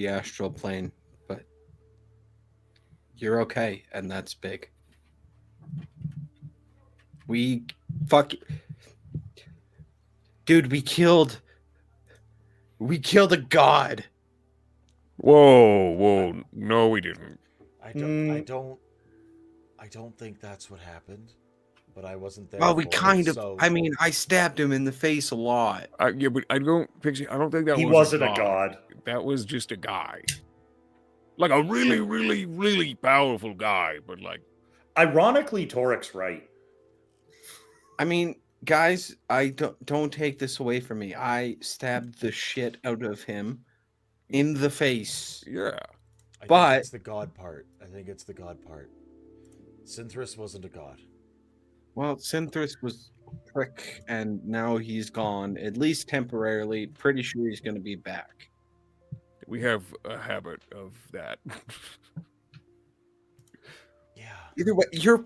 astral plane, but you're okay, and that's big. Dude, we killed a god. Whoa, no, we didn't. I don't think that's what happened, but I wasn't there. Well, we kind of. So... I mean, I stabbed him in the face a lot. Yeah, but I don't think that he wasn't a god. That was just a guy, like a really, really, really powerful guy. But ironically, Torik's right. I mean, guys, I don't take this away from me. I stabbed the shit out of him in the face. Yeah, I think it's the god part. Synthris wasn't a god. Well, Synthris was a prick, and now he's gone, at least temporarily. Pretty sure he's going to be back. We have a habit of that. Yeah. Either way, you're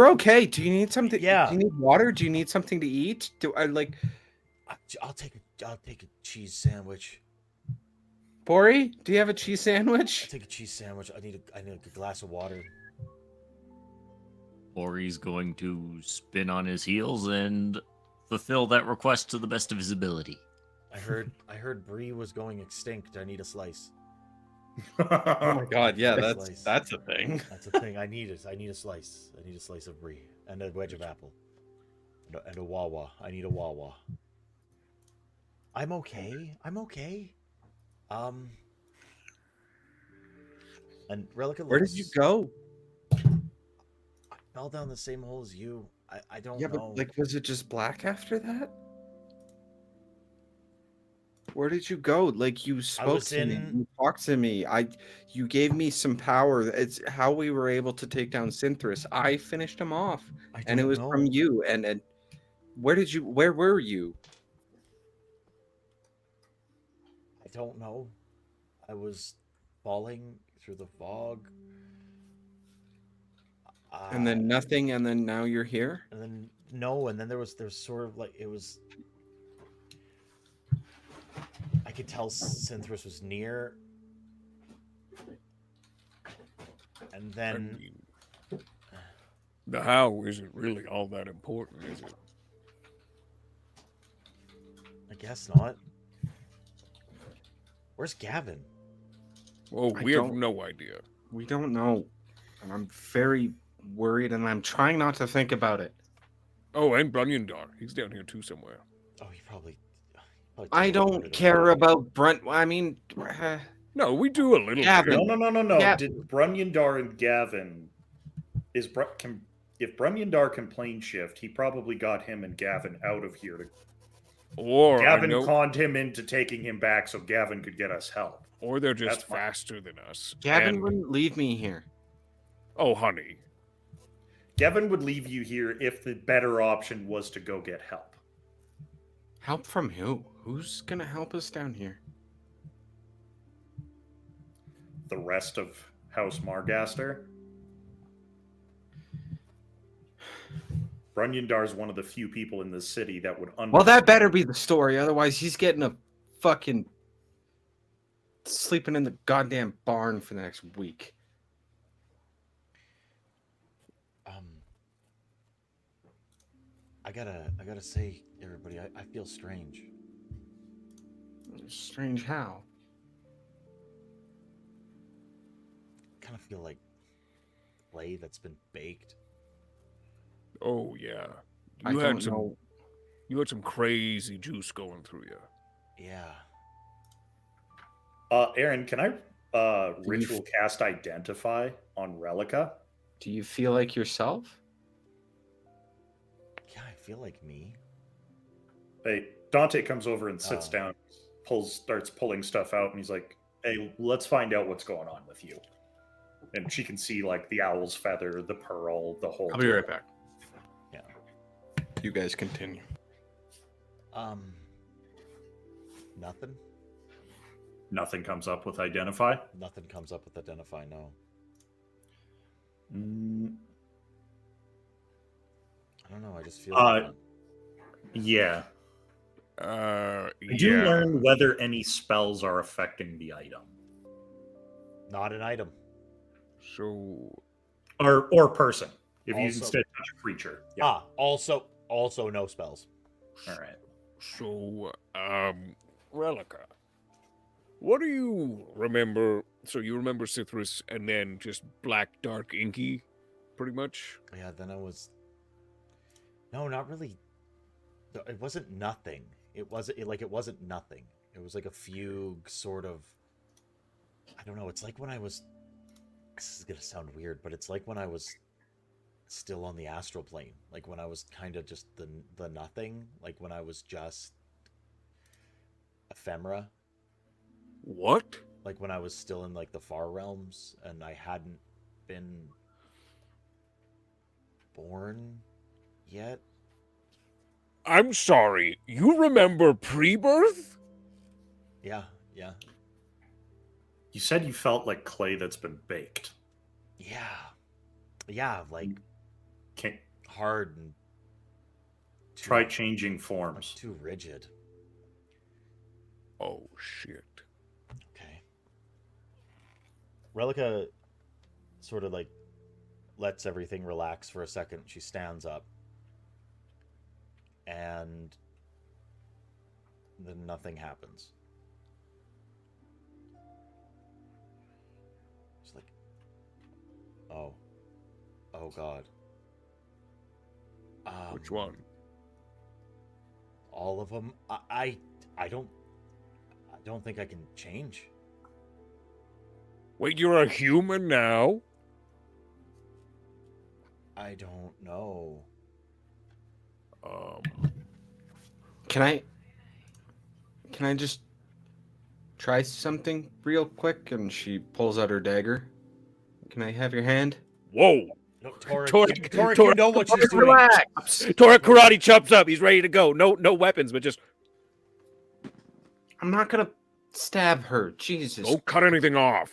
okay. Do you need something? Yeah. Do you need water? Do you need something to eat? I'll take a cheese sandwich. Bori, do you have a cheese sandwich? I'll take a cheese sandwich. I need a glass of water. Bori's going to spin on his heels and fulfill that request to the best of his ability. I heard Bree was going extinct. I need a slice. Oh my god, yeah, that's a thing. That's a thing. I need it. I need a slice. I need a slice of Brie and a wedge of apple and a Wawa. I need a Wawa. I'm okay. I'm okay. Um, and Relica Where looks. did you go? I fell down the same hole as you. I don't Yeah, know. but like, was it just black after that? Where did you go? Like, you spoke was to me, in- you talked to me. You gave me some power. It's how we were able to take down Synthris. I finished him off, I and it don't was know. from you. And where were you? I don't know. I was falling through the fog. And then nothing, and then now you're here? And then no, and then there's sort of like it was. I could tell Synthris was near, and I then mean, the how isn't really all that important, is it? I guess not. Where's Gavin? Well, I we have don't- no idea. We don't know. And I'm very worried, and I'm trying not to think about it. Oh, and Brunyandar. He's down here too somewhere. Oh, he probably I don't teleported care away. about Brunt. I mean, No, we do a little Gavin. bit. No. Yeah. Did Brunyandar and Gavin if Brunyandar can plane shift, he probably got him and Gavin out of here. Or Gavin I know, conned him into taking him back so Gavin could get us help. or they're just That's fine. faster than us. Gavin And- wouldn't leave me here. Oh, honey. Gavin would leave you here if the better option was to go get help. Help from who? Who's gonna help us down here? The rest of House Margaster. Brunyandar's one of the few people in this city that would Well, that better be the story. Otherwise, he's getting a fucking sleeping in the goddamn barn for the next week. I gotta say, everybody, I feel strange. Strange how? Kind of feel like clay that's been baked. Oh yeah. I You don't had some. know. You had some crazy juice going through you. Yeah. Aaron, can I you ritual cast Identify on Relica? Do you feel like yourself? Yeah, I feel like me. Hey, Dante comes over and sits Oh. down, starts pulling stuff out, and he's like, "Hey, let's find out what's going on with you." And she can see like the owl's feather, the pearl, the whole. I'll be right back. Yeah. You guys continue. Nothing. Nothing comes up with Identify. Nothing comes up with identify. No. I don't know. I just feel. different. Yeah. Yeah. I do learn whether any spells are affecting the item Not an item. So or person. If you Also- instead touch a creature. Yeah. Ah, also no spells. All right. So, Relica, what do you remember? So you remember Cithris and then just black, dark, inky, pretty much? Yeah. Then I was. No, not really. It wasn't nothing. It wasn't it wasn't nothing. It was like a fugue, sort of. I don't know. It's like when I was. This is gonna sound weird, but it's like when I was still on the astral plane. Like when I was kind of just the nothing. Like when I was just ephemera. What? Like when I was still in like the far realms and I hadn't been born yet. I'm sorry, you remember pre-birth? Yeah, yeah, You said you felt like clay that's been baked. yeah. Like Can hard and try changing forms. too rigid. Oh, shit. Okay. Relica sort of like lets everything relax for a second. She stands up. And then nothing happens. It's like, oh God. Which one? All of them. I don't think I can change. Wait, you're a human now? I don't know. Can I just try something real quick? And she pulls out her dagger. Can I have your hand? Whoa! No, Torek, Torek- you know what she's doing. Relax. Torek karate chops up. He's ready to go. No weapons, but just I'm not gonna stab her. Jesus. don't cut anything off.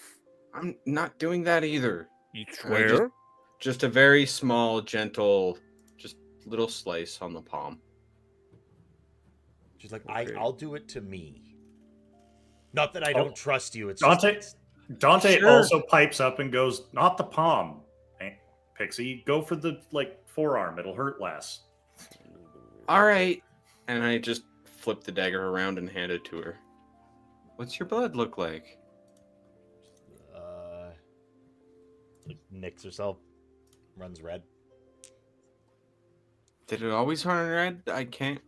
I'm not doing that either. You swear? Just a very small, gentle, just little slice on the palm. She's like, Okay. I'll do it to me. Not that I don't trust you. It's Dante, just Dante Sure. also pipes up and goes, "Not the palm, Pixie. Go for the forearm. It'll hurt less." All right. And I just flip the dagger around and hand it to her. What's your blood look like? like nicks herself, runs red. Did it always run red? I can't.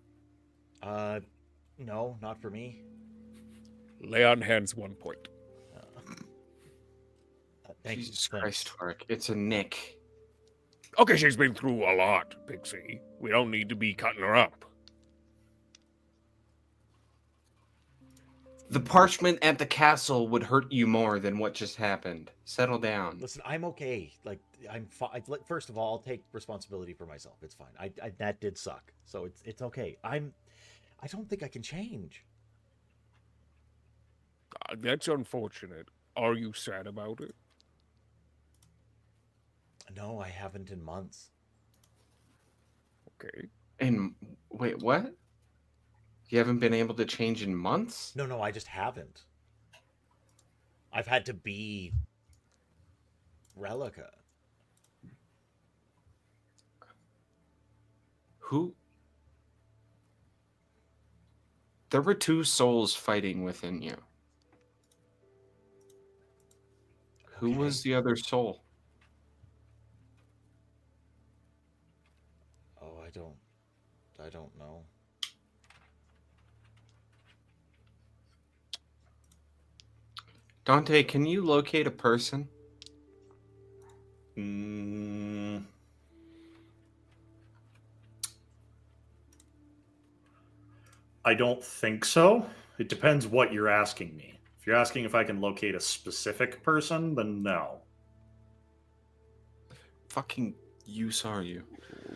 No, not for me. Lay on hands 1 point. Thank Jesus you. Christ, Tark. It's a nick. Okay, she's been through a lot, Pixie. We don't need to be cutting her up. The parchment at the castle would hurt you more than what just happened. Settle down. Listen, I'm okay. Like I'm fine. First of all, I'll take responsibility for myself. It's fine. I that did suck. So it's okay. I don't think I can change. That's unfortunate. Are you sad about it? No, I haven't in months. Okay. And wait, what? You haven't been able to change in months? No, I just haven't. I've had to be Relica. Who? There were two souls fighting within you. Who Okay. was the other soul? Oh, I don't know. Dante, can you locate a person? I don't think so. It depends what you're asking me. If you're asking if I can locate a specific person, then no. Fucking use are you?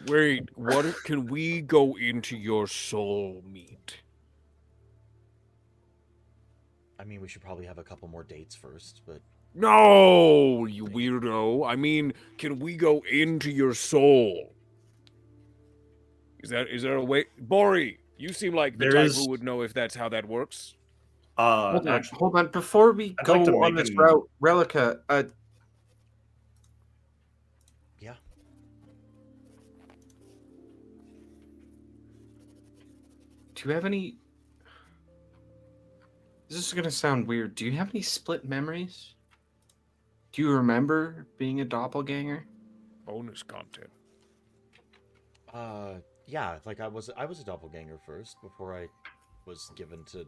Wait, what can we go into your soul meat? I mean, we should probably have a couple more dates first, but No, you weirdo. I mean, can we go into your soul? Is there a way? Bori, you seem like the There type is- who would know if that's how that works. Hold on, Actually, hold on. Before we I'd go like to on make this an- route, Relica, yeah. do you have any... This is going to sound weird. Do you have any split memories? Do you remember being a doppelganger? Bonus content. Yeah, like I was a doppelganger first before I was given to.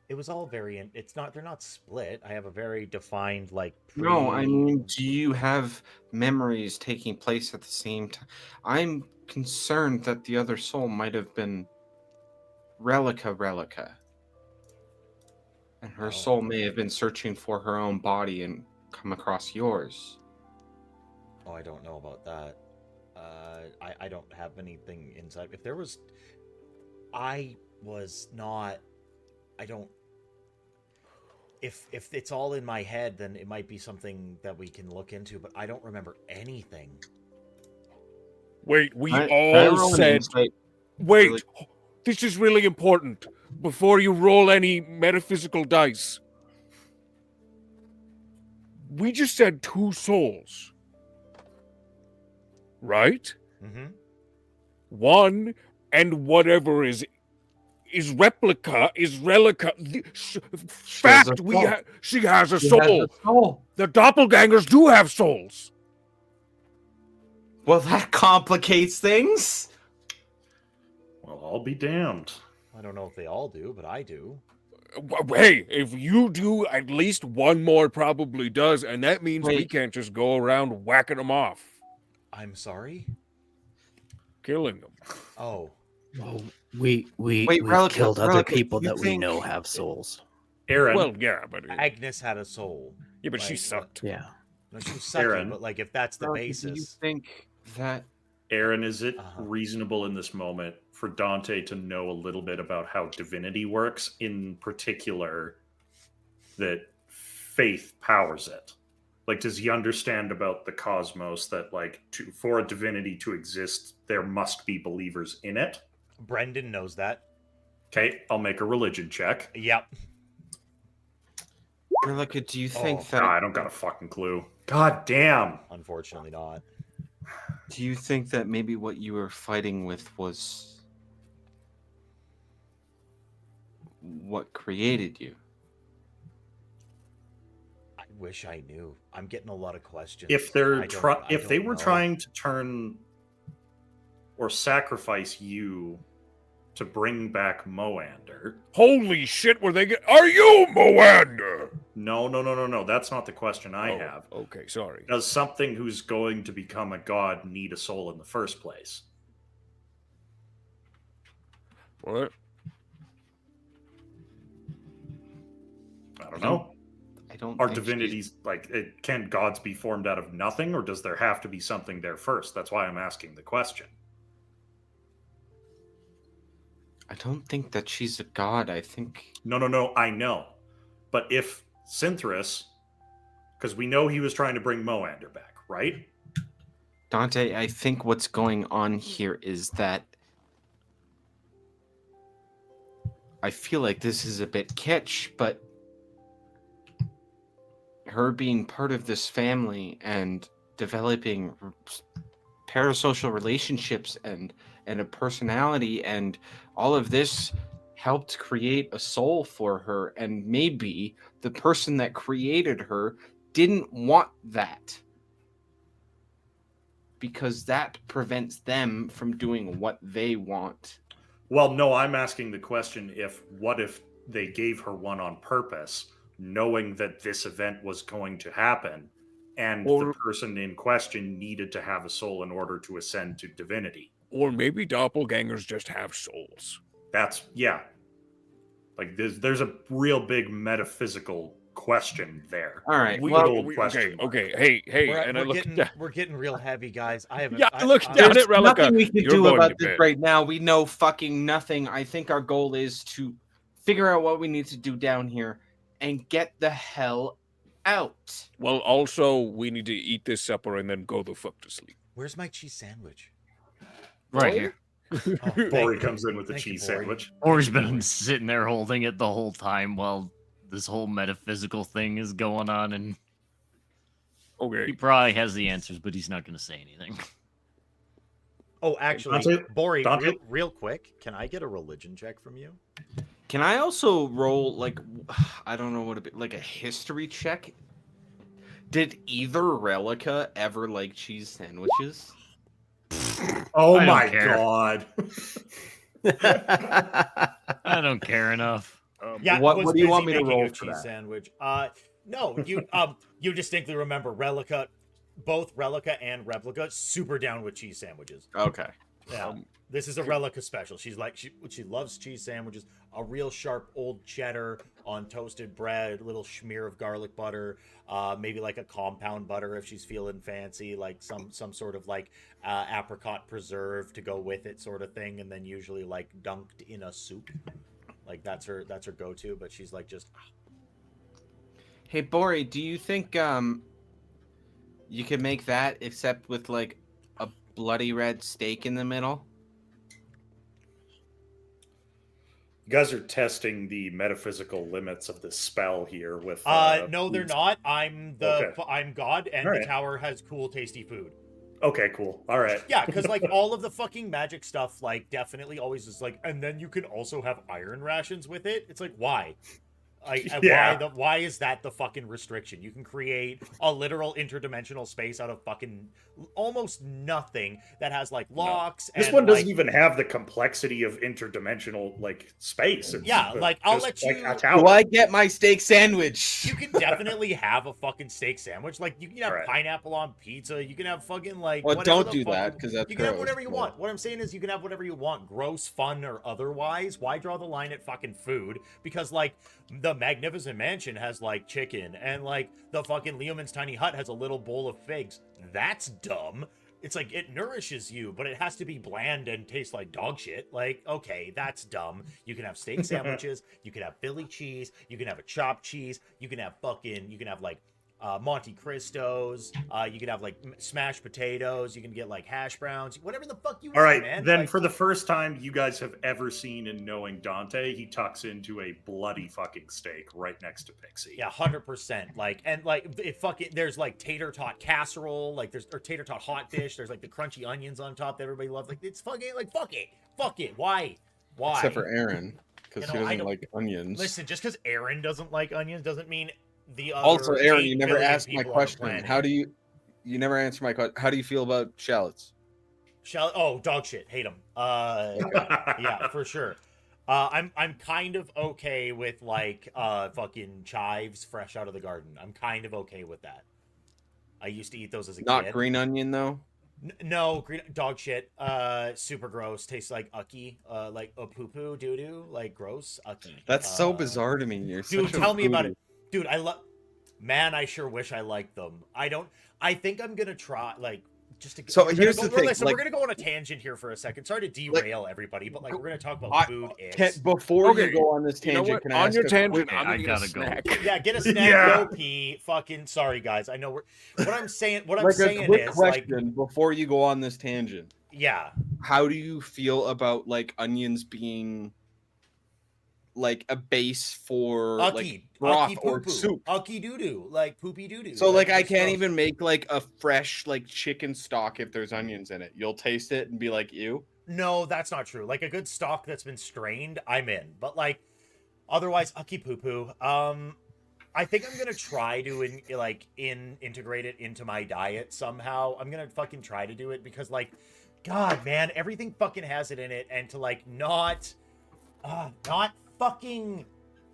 It was all very. They're not split. I have a very defined like. No, I mean, do you have memories taking place at the same time? I'm concerned that the other soul might have been Relica. And her Oh. soul may have been searching for her own body and come across yours. Oh, I don't know about that. I don't have anything inside. If there was, I was not. I don't. If it's all in my head, then it might be something that we can look into. But I don't remember anything. Wait, we Can I all roll an said. insight? Wait, Really? this is really important. Before you roll any metaphysical dice, we just said two souls, right? Mm-hmm. One and whatever is replica is relica. Fact, soul. she has a She soul. has a soul. The doppelgangers do have souls. Well, that complicates things. well, I'll be damned. I don't know if they all do, but I do. Hey, if you do, at least one more probably does, and that means we Wait. can't just go around whacking them off, I'm sorry? killing them. Oh. Well, we've Relica, killed other Relica, people you that we think- know have souls. Aaron, Well, yeah, but Agnes had a soul. yeah, but she like, sucked. Yeah. No, she was sucky, Aaron. but like if that's the Relica, do you basis. think that Aaron, is it Uh-huh. reasonable in this moment for Dante to know a little bit about how divinity works, in particular that faith powers it? Like, does he understand about the cosmos that, like, for a divinity to exist, there must be believers in it? Brendan knows that. Okay, I'll make a religion check. Yep. Relica, do you think Oh, that I don't got a fucking clue. God damn. Unfortunately not. do you think that maybe what you were fighting with was what created you? I wish I knew. I'm getting a lot of questions. If they're I don't- if I they don't were know. trying to turn or sacrifice you to bring back Moander. Holy shit, are you Moander? No. That's not the question I Oh, have. Okay, sorry. Does something who's going to become a god need a soul in the first place? What? I don't know. I don't Are think she's- divinities can gods be formed out of nothing, or does there have to be something there first? That's why I'm asking the question. I don't think that she's a god. I think No, I know. But if Synthris, because we know he was trying to bring Moander back, right? Dante, I think what's going on here is that I feel like this is a bit kitsch, but her being part of this family and developing parasocial relationships and a personality and all of this helped create a soul for her, and maybe the person that created her didn't want that because that prevents them from doing what they want. Well, no, I'm asking the question what if they gave her one on purpose, knowing that this event was going to happen, and Or- the person in question needed to have a soul in order to ascend to divinity? Or maybe doppelgangers just have souls. That's, yeah. Like, there's a real big metaphysical question there. All right. We, well, old question mark. okay. Hey, and I we're look getting down. we're getting real heavy, guys. I haven't. Yeah, I, look I- down there's at Relica. nothing we can You're do going about to this bed. right now. We know fucking nothing. I think our goal is to figure out what we need to do down here and get the hell out. Well, also, we need to eat this supper and then go the fuck to sleep. Where's my cheese sandwich? Right here. Oh, thank Bori you. comes in with the Thank you, cheese Bori. sandwich. Or's been sitting there holding it the whole time while this whole metaphysical thing is going on, and he Okay. probably has the answers, but he's not going to say anything. Oh, actually, Dante? Bori, Dante? real quick, can I get a religion check from you? Can I also roll I don't know what like a history check? Did either Relica ever like cheese sandwiches? Oh I don't my care. god. I don't care enough. Yeah, what was do you busy want me to making roll a for cheese that? sandwich. No, you distinctly remember Relica, both Relica and Replica, super down with cheese sandwiches. Okay. Yeah, this is a Relica special. She's like she loves cheese sandwiches. A real sharp old cheddar on toasted bread, little smear of garlic butter, maybe like a compound butter if she's feeling fancy, like some sort of like apricot preserve to go with it, sort of thing, and then usually like dunked in a soup. Like that's her go-to. But she's like just Hey Bori, do you think you could make that except with like a bloody red steak in the middle? You guys are testing the metaphysical limits of this spell here with no, they're foods. not. I'm God, and Alright. the tower has cool, tasty food. Okay, cool. All right. Yeah, because like all of the fucking magic stuff, like definitely always is like, and then you can also have iron rations with it. It's like, why? Yeah. Why is that the fucking restriction? You can create a literal interdimensional space out of fucking almost nothing that has like locks. This and one doesn't like, even have the complexity of interdimensional like space. It's Yeah, like, I'll just let like you- a tower. Do I get my steak sandwich? you can definitely have a fucking steak sandwich. Like, you can have Right. pineapple on pizza. You can have fucking like. Well, whatever don't the do fuck that because that's You can have gross, whatever you but- want. What I'm saying is, you can have whatever you want, gross, fun, or otherwise. Why draw the line at fucking food? Because like the Magnificent Mansion has like chicken, and like the fucking Leoman's Tiny Hut has a little bowl of figs. That's dumb. It's like it nourishes you, but it has to be bland and taste like dog shit. Like, okay, that's dumb. You can have steak sandwiches. You can have Philly cheese. You can have a chopped cheese. You can have like Monte Cristos. You can have like smashed potatoes. You can get like hash browns. Whatever the fuck you All want, right, man. then Like, for the first time you guys have ever seen in knowing Dante, he tucks into a bloody fucking steak right next to Pixie. yeah, 100%. Like, and like it fucking there's like tater tot casserole, like there's or tater tot hot dish. There's like the crunchy onions on top that everybody loves. Like, it's fucking like fuck it. Why? Except for Aaron, because You know, he I doesn't don't- like onions. Listen, just because Aaron doesn't like onions doesn't mean the other. Also, Aaron, 8 you never billion asked my people on the question. planet. How do you? You never answer my question. How do you feel about shallots? Oh, dog shit. Hate them. Yeah, for sure. I'm kind of okay with like fucking chives fresh out of the garden. I'm kind of okay with that. I used to eat those as a Not kid. green onion though. No, green dog shit. Super gross. Tastes like ucky. Like a poo poo doo doo. Like gross ucky. That's so bizarre to me. You're Dude, such a tell me about foodie. it. Dude, I love. Man, I sure wish I liked them. I don't. I think I'm gonna try like just to. So we're gonna here's go, the we're- thing, Listen, like- we're gonna go on a tangent here for a second. Sorry to derail everybody, but like we're gonna talk about I- food. Before Okay, you go on this You know tangent, what? can I On ask your a tangent, Okay, I'm I gonna get a gotta go. snack. Yeah, get a snack, Yeah. go pee. Fucking sorry, guys. I know we're. What I'm saying. What I'm like a saying quick is like. question before you go on this tangent. Yeah. How do you feel about like onions being like a base for like Ucky. broth Ucky or poo-poo. soup? Ucky doo doo. Like poopy doo doo. So like I it's can't gross. even make like a fresh like chicken stock if there's onions in it. You'll taste it and be like, ew. No, that's not true. Like a good stock that's been strained, I'm in. But like otherwise, ucky poo poo. I think I'm gonna try to integrate it into my diet somehow. I'm gonna fucking try to do it because like, God, man, everything fucking has it in it, and to like not fucking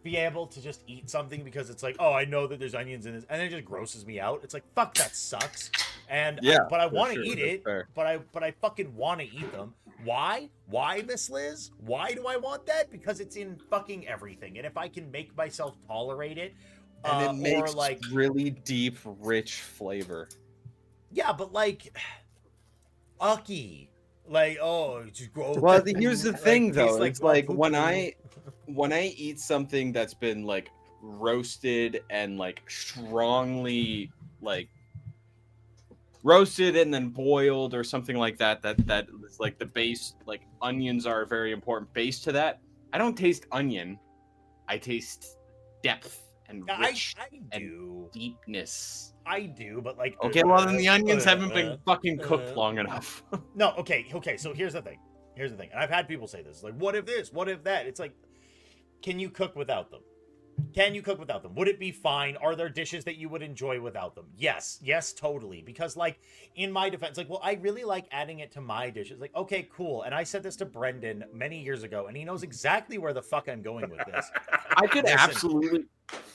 be able to just eat something because it's like, oh, I know that there's onions in this, and it just grosses me out. It's like, fuck, that sucks. And Yeah, but I for want to sure, eat that's it. fair. But I fucking want to eat them. Why? Why, Miss Liz? Why do I want that? Because it's in fucking everything, and if I can make myself tolerate it, And it makes or like, really deep, rich flavor. yeah, but like, ucky, like, oh, it's just gross. Well, here's the Like, thing, tastes though. It's raw like poo-poo. when I eat something that's been like roasted and like strongly like roasted and then boiled or something like that. That is like the base. Like onions are a very important base to that. I don't taste onion. I taste depth and I rich and do. deepness. I do, but like, Okay, well then the onions haven't been fucking cooked long enough. No, okay. So here's the thing. And I've had people say this. Like, what if this? What if that? It's like, can you cook without them? Would it be fine? Are there dishes that you would enjoy without them? Yes, totally. Because like, in my defense, like, well, I really like adding it to my dishes. Like, okay, cool. And I said this to Brendan many years ago, and he knows exactly where the fuck I'm going with this. I could absolutely.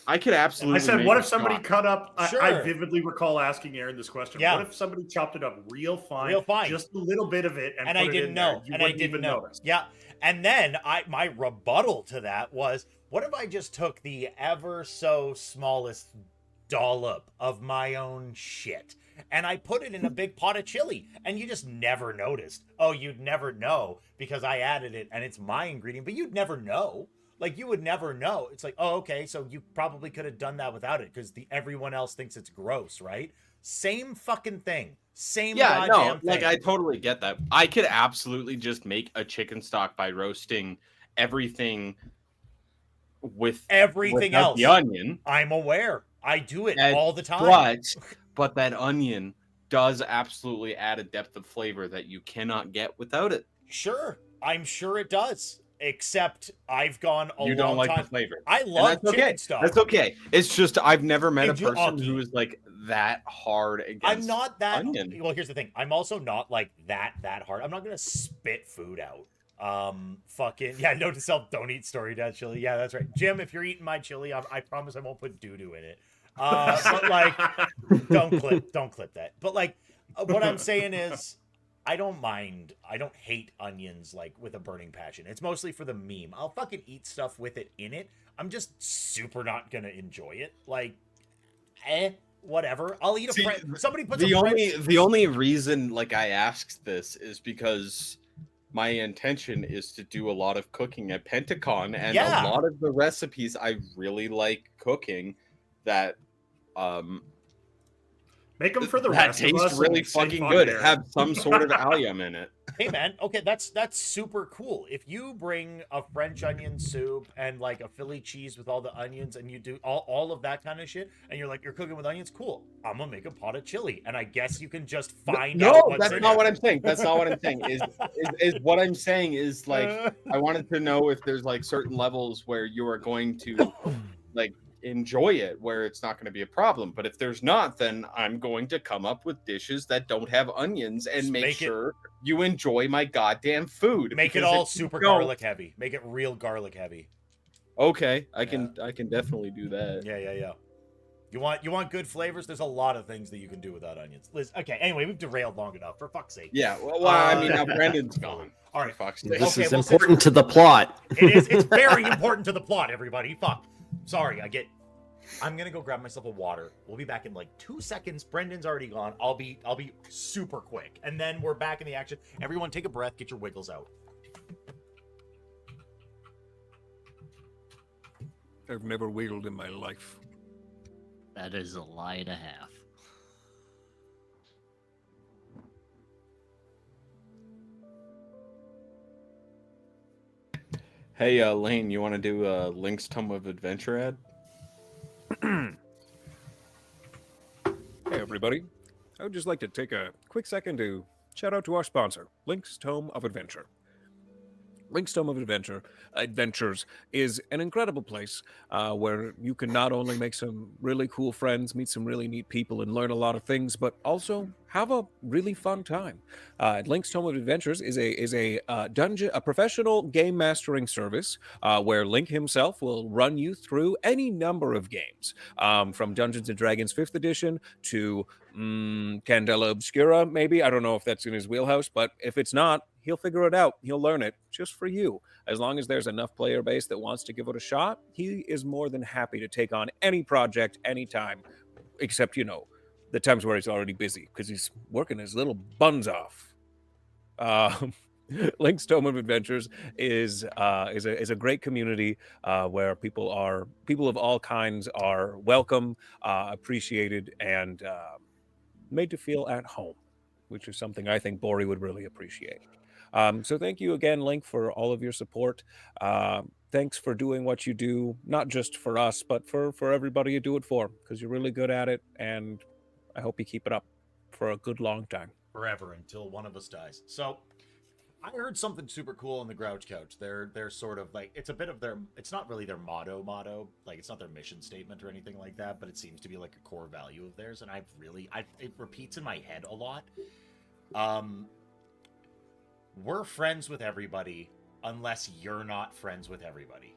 I said, make what a if somebody stock. cut up? I Sure. vividly recall asking Aaron this question. Yeah. What if somebody chopped it up real fine, just a little bit of it, and and put I it didn't in know. there? You And I wouldn't didn't even know. notice. Yeah. And then my rebuttal to that was, what if I just took the ever so smallest dollop of my own shit and I put it in a big pot of chili and you just never noticed? Oh, you'd never know because I added it and it's my ingredient, but you'd never know. Like, you would never know. It's like, oh, okay, so you probably could have done that without it because everyone else thinks it's gross, right? Same fucking thing. Same Yeah, goddamn no, thing. like I totally get that. I could absolutely just make a chicken stock by roasting everything with Everything without else. the onion. I'm aware. I do it And- all the time. But that onion does absolutely add a depth of flavor that you cannot get without it. Sure. I'm sure it does. except I've gone a You long don't like time. the flavor. I And love that's chicken okay. stuff. That's okay. It's just I've never met a If you- person okay. who is like that hard against I'm not that. onion. Well, here's the thing. I'm also not like that hard. I'm not gonna spit food out. Fucking yeah. Note to self: don't eat story dad chili. Yeah, that's right. Jim, if you're eating my chili, I promise I won't put doo doo in it. But like, don't clip that. But like, what I'm saying is, I don't mind. I don't hate onions like with a burning passion. It's mostly for the meme. I'll fucking eat stuff with it in it. I'm just super not gonna enjoy it. Like, whatever. I'll eat a French. Somebody puts the only reason like I asked this is because my intention is to do a lot of cooking at Pentacon, and Yeah. a lot of the recipes I really like cooking that Make them for the that rest of taste us. really and say, fucking "Fuck good. Aaron." Have some sort of allium in it. Hey man, okay, that's super cool. If you bring a French onion soup and like a Philly cheese with all the onions, and you do all of that kind of shit, and you're cooking with onions, cool. I'm gonna make a pot of chili, and I guess you can just find out what's that's in not it. what I'm saying. That's not what I'm saying. Is what I'm saying is like I wanted to know if there's like certain levels where you are going to like enjoy it, where it's not going to be a problem. But if there's not, then I'm going to come up with dishes that don't have onions and Just make make it- sure you enjoy my goddamn food. Make it Because all if you super don't- garlic heavy. Make it real garlic heavy. Okay, I can definitely do that. Yeah. You want good flavors? There's a lot of things that you can do without onions. Liz, okay, anyway, we've derailed long enough, for fuck's sake. Yeah, well, I mean, now Brendan's gone. All right. For fuck's sake. This Okay, is well, important to the plot. It's very important to the plot, everybody. Fuck. Sorry, I'm gonna go grab myself a water. We'll be back in like 2 seconds. Brendan's already gone. I'll be super quick. And then we're back in the action. Everyone take a breath, get your wiggles out. I've never wiggled in my life. That is a lie and a half. Hey, Lane, you want to do a Link's Tome of Adventure ad? Hey, everybody. I would just like to take a quick second to shout out to our sponsor, Link's Tome of Adventure. Link's Tome of Adventures is an incredible place where you can not only make some really cool friends, meet some really neat people, and learn a lot of things, but also have a really fun time. Link's Tome of Adventures is a professional game mastering service where Link himself will run you through any number of games, from Dungeons and Dragons 5th Edition to Candela Obscura, maybe. I don't know if that's in his wheelhouse, but if it's not, he'll figure it out. He'll learn it just for you. As long as there's enough player base that wants to give it a shot, he is more than happy to take on any project, anytime, except, the times where he's already busy because he's working his little buns off. Link's Tome of Adventures is a great community where people of all kinds are welcome, appreciated, and made to feel at home, which is something I think Bori would really appreciate. So thank you again, Link, for all of your support. Thanks for doing what you do, not just for us, but for everybody you do it for, because you're really good at it, and I hope you keep it up for a good long time. Forever, until one of us dies. So I heard something super cool on the Grouch Couch. They're sort of like, it's a bit of their, it's not really their motto, like it's not their mission statement or anything like that, but it seems to be like a core value of theirs, and it repeats in my head a lot. We're friends with everybody unless you're not friends with everybody.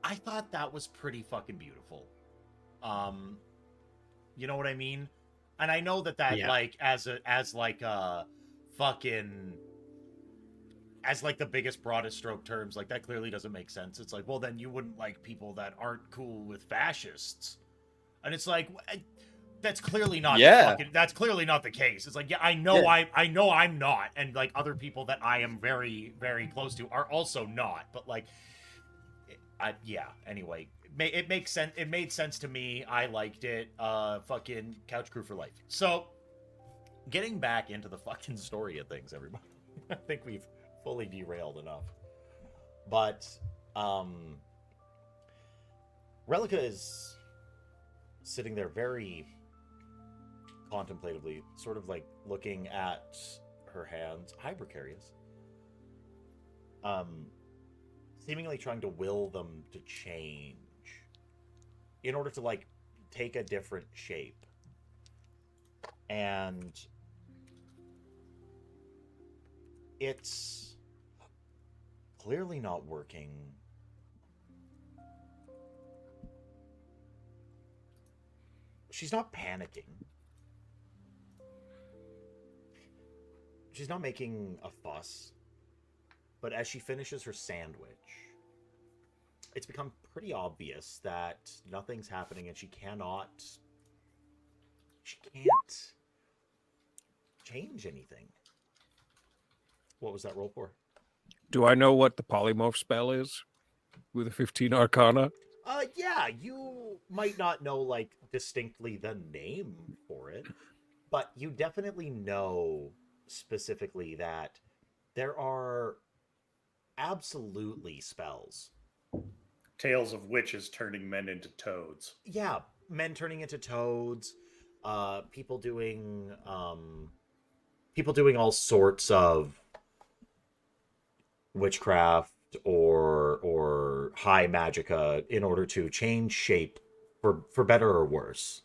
I thought that was pretty fucking beautiful. You know what I mean? And I know that like as like the biggest broadest stroke terms, like that clearly doesn't make sense. It's like, well, then you wouldn't like people that aren't cool with fascists. And it's like, that's clearly not that's clearly not the case. It's like, yeah, I know I'm not, and like other people that I am very, very close to are also not. But like, anyway, it makes sense. It made sense to me. I liked it. Fucking Couch Crew for life. So, getting back into the fucking story of things, everybody. I think we've fully derailed enough. But Relica is sitting there very contemplatively, sort of like looking at her hands. Hi, Precarious. seemingly trying to will them to change in order to like take a different shape. And it's clearly not working. She's not panicking. She's not making a fuss. But as she finishes her sandwich, it's become pretty obvious that nothing's happening and she can't change anything. What was that roll for? Do I know what the polymorph spell is with a 15 Arcana? Yeah, you might not know like distinctly the name for it, but you definitely know specifically that there are absolutely spells. Tales of witches turning men into toads. Yeah, men turning into toads, people doing all sorts of witchcraft or high magicka in order to change shape for better or worse.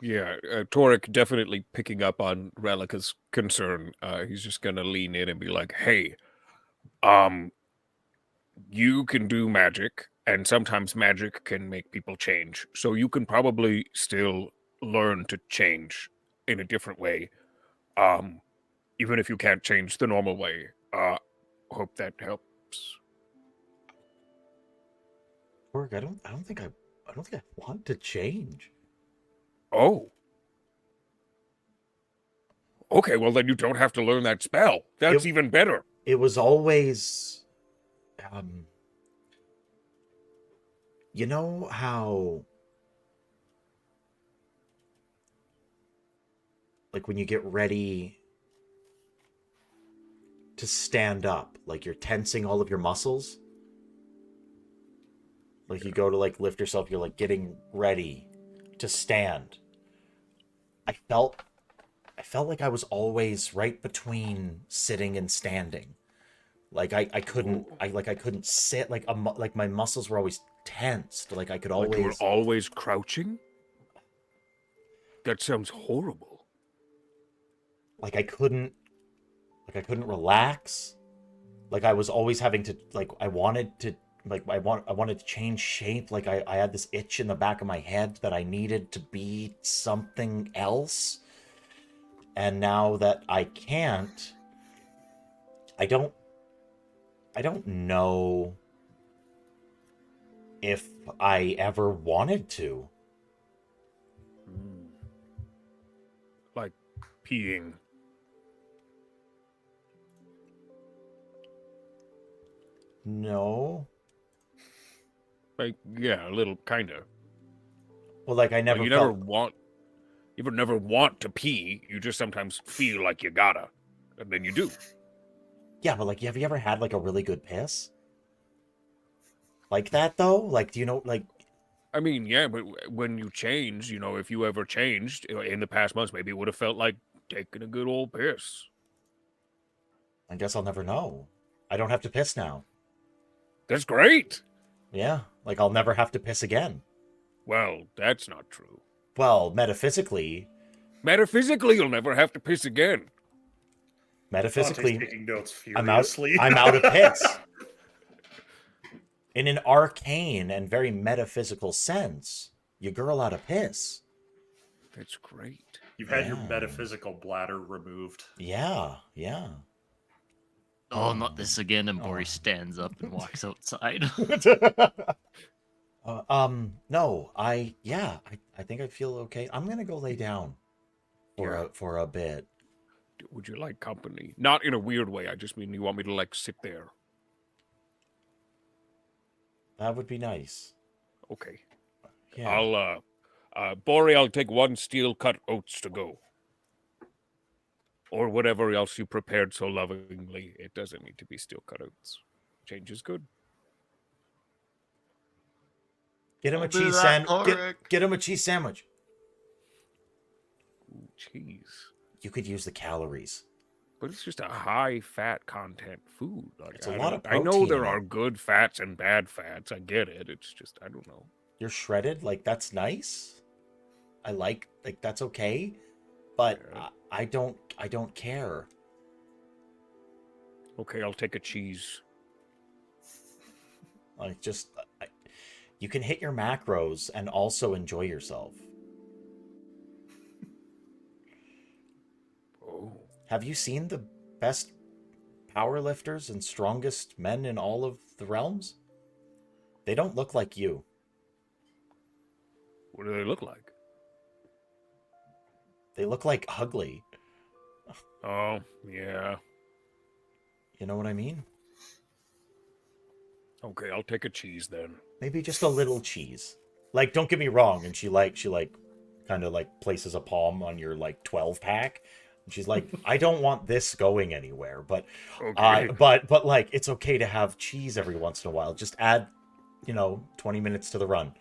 Yeah, Torek definitely picking up on Relica's concern. He's just gonna lean in and be like, "Hey, you can do magic, and sometimes magic can make people change. So you can probably still learn to change in a different way, even if you can't change the normal way. Hope that helps." Work. I don't think I want to change. Oh. Okay, well then you don't have to learn that spell. That's even better. It was always, you know how, like when you get ready to stand up, like you're tensing all of your muscles. Like you go to like lift yourself, you're like getting ready to stand. I felt like I was always right between sitting and standing. Like I couldn't sit, like my muscles were always tensed. Like I could always. Like you were always crouching? That sounds horrible. Like I couldn't relax. Like I was always having to, like I wanted to change shape. Like I had this itch in the back of my head that I needed to be something else. And now that I can't, I don't know if I ever wanted to. Like peeing. No. Like, yeah, a little kinda. Well, like I never like you never want to pee, you just sometimes feel like you gotta. And then you do. Yeah, but like have you ever had like a really good piss? Like that though? Like do you know like I mean, yeah, but when you change, if you ever changed in the past months, maybe it would have felt like taking a good old piss. I guess I'll never know. I don't have to piss now. That's great. Yeah, like I'll never have to piss again. Well, that's not true. Well, metaphysically, you'll never have to piss again. Metaphysically, taking notes furiously. I'm out of piss. In an arcane and very metaphysical sense, you girl out of piss. That's great. You've had your metaphysical bladder removed. Yeah. Oh, not this again! And Boris stands up and walks outside. No, I think I feel okay. I'm gonna go lay down for a bit. Would you like company? Not in a weird way. I just mean you want me to like sit there. That would be nice. Okay. Yeah. Bori, I'll take 1 steel cut oats to go. Or whatever else you prepared so lovingly. It doesn't need to be steel cut oats. Change is good. Get him a cheese sandwich. Get him a cheese sandwich. Ooh, cheese. You could use the calories. But it's just a high fat content food. Like, It's a lot of I know protein there in are it. good fats and bad fats. I get it. It's just I don't know. You're shredded, like that's nice. I like that's okay, but Yeah. I don't care. Okay, I'll take a cheese. Like just you can hit your macros and also enjoy yourself. Oh. Have you seen the best power lifters and strongest men in all of the realms? They don't look like you. What do they look like? They look like ugly. Oh, yeah. You know what I mean? Okay, I'll take a cheese then. Maybe just a little cheese. Like, don't get me wrong. And she kind of like places a palm on your like 12 pack. And she's like, I don't want this going anywhere, but Okay. but like it's okay to have cheese every once in a while. Just add, 20 minutes to the run.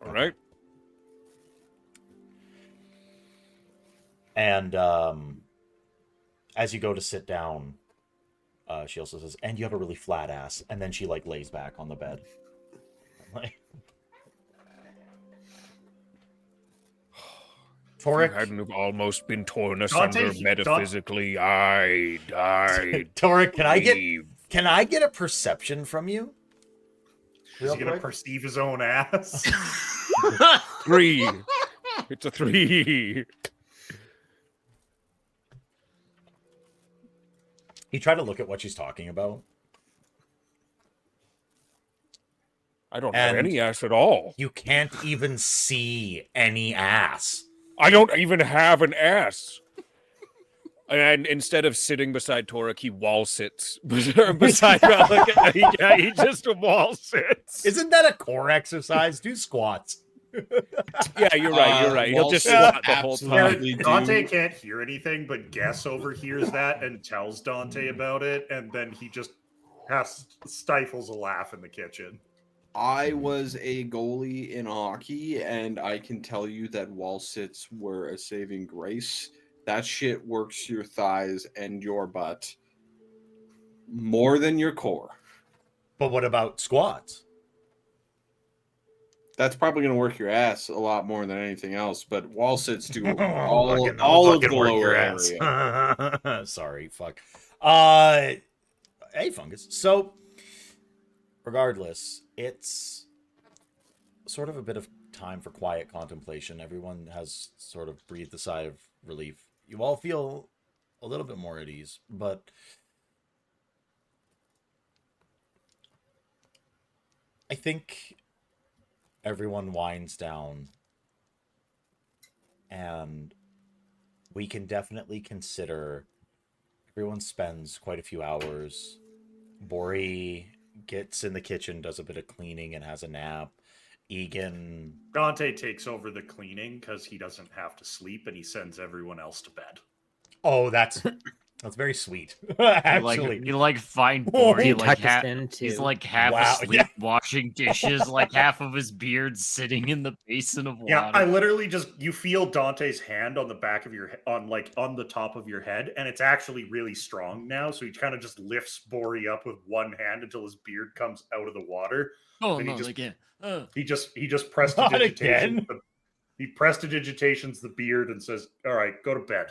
All right. And as you go to sit down, she also says, and you have a really flat ass. And then she like lays back on the bed. Like, If you Torek, hadn't have almost been torn Dante, asunder metaphysically, I'd Torek, leave. can I get a perception from you? Is he gonna perceive his own ass? 3. It's a 3. You try to look at what she's talking about. I don't have And any ass at all. you can't even see any ass. I don't even have an ass. And instead of sitting beside Torek, he wall sits beside Malika. He just wall sits. Isn't that a core exercise? Do squats. Yeah, you're right. He'll just Wall squat the whole time. absolutely Dante do. can't hear anything, but Guess overhears that and tells Dante about it, and then he just stifles a laugh in the kitchen. I was a goalie in hockey, and I can tell you that wall sits were a saving grace. That shit works your thighs and your butt more than your core. But what about squats? That's probably going to work your ass a lot more than anything else, but wall sits do I'll all of the fucking work lower your area. ass. Sorry, fuck. Hey, Fungus. So, regardless, it's sort of a bit of time for quiet contemplation. Everyone has sort of breathed a sigh of relief. You all feel a little bit more at ease, but I think everyone winds down, and we can definitely consider everyone spends quite a few hours. Bori gets in the kitchen, does a bit of cleaning, and has a nap. Egan, Dante takes over the cleaning because he doesn't have to sleep, and he sends everyone else to bed. oh, that's very sweet. Actually, you find Oh, Bori you like tuck us in, too. he's like half Wow, asleep yeah. washing dishes, like half of his beard sitting in the basin of water. Yeah, I literally you feel Dante's hand on the back of your on the top of your head, and it's actually really strong now. So he kind of just lifts Bori up with one hand until his beard comes out of the water. oh then no, he just- again. He just Not prestidigitations. again. He prestidigitations the beard and says, "All right, go to bed,"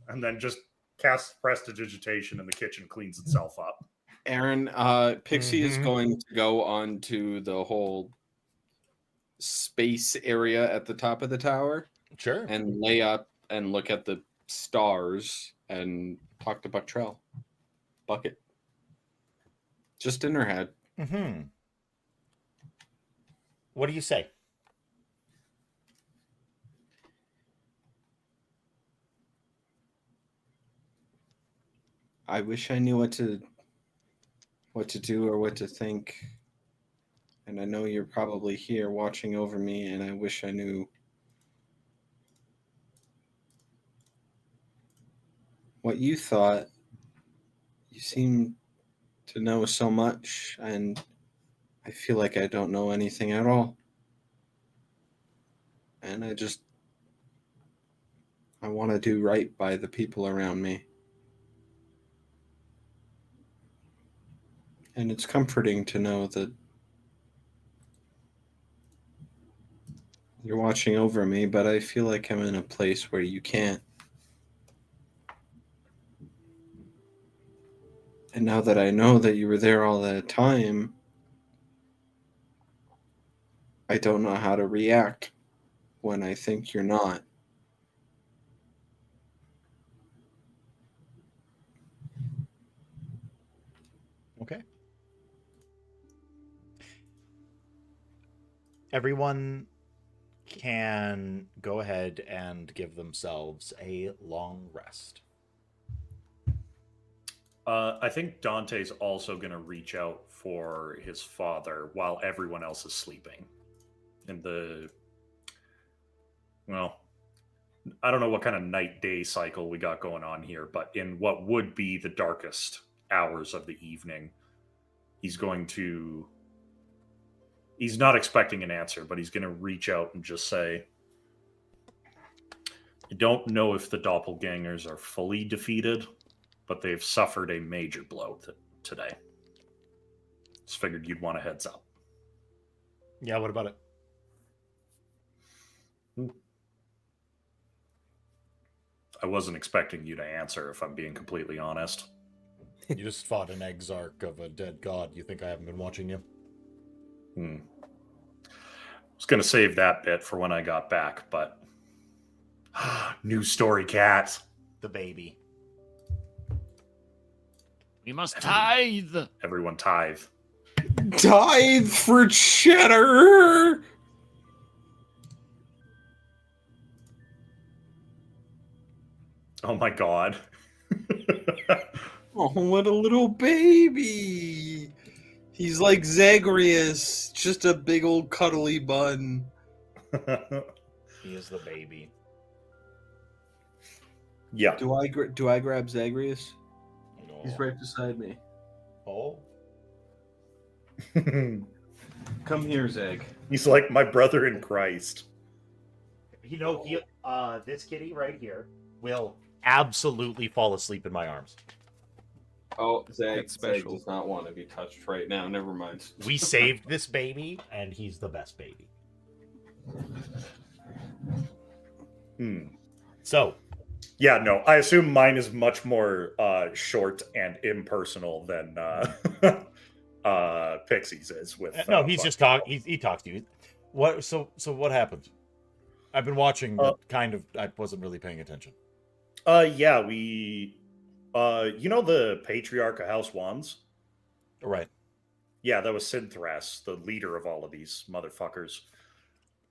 and then just casts prestidigitation, and the kitchen cleans itself up. Aaron, Pixie is Mhm. going to go on to the whole space area at the top of the tower Sure. and lay up and look at the stars and talk to Bucktrell. Bucket. Just in her head. Mm-hmm. What do you say? I wish I knew what to do or what to think. And I know you're probably here watching over me, and I wish I knew what you thought. You seem to know so much, and I feel like I don't know anything at all. And I want to do right by the people around me. And it's comforting to know that you're watching over me, but I feel like I'm in a place where you can't. And now that I know that you were there all that time, I don't know how to react when I think you're not. Okay. Everyone can go ahead and give themselves a long rest. I think Dante's also going to reach out for his father while everyone else is sleeping. Well, I don't know what kind of night-day cycle we got going on here, but in what would be the darkest hours of the evening, he's not expecting an answer, but he's going to reach out and just say, I don't know if the doppelgangers are fully defeated, but they've suffered a major blow today. Just figured you'd want a heads up. Yeah, what about it? I wasn't expecting you to answer, if I'm being completely honest. You just fought an exarch of a dead god. You think I haven't been watching you? I was going to save that bit for when I got back, but... New story, cat. The baby. We must tithe. Everyone tithe. Tithe for cheddar! Oh my god. Oh, what a little baby! He's like Zagreus, just a big old cuddly bun. He is the baby. Yeah. Do I grab Zagreus? No. He's right beside me. Oh. Come here, Zag. He's like my brother in Christ. You know, this kitty right here will absolutely fall asleep in my arms. Oh, Zag That's special. does not want to be touched right now. Never mind. We saved this baby, and he's the best baby. So, Yeah, no, I assume mine is much more short and impersonal than Pixie's is. With no, he's just he talks to you. What? So what happened? I've been watching, but I wasn't really paying attention. Yeah, we, you know the Patriarch of House Wands? Right. Yeah, that was Synthras, the leader of all of these motherfuckers.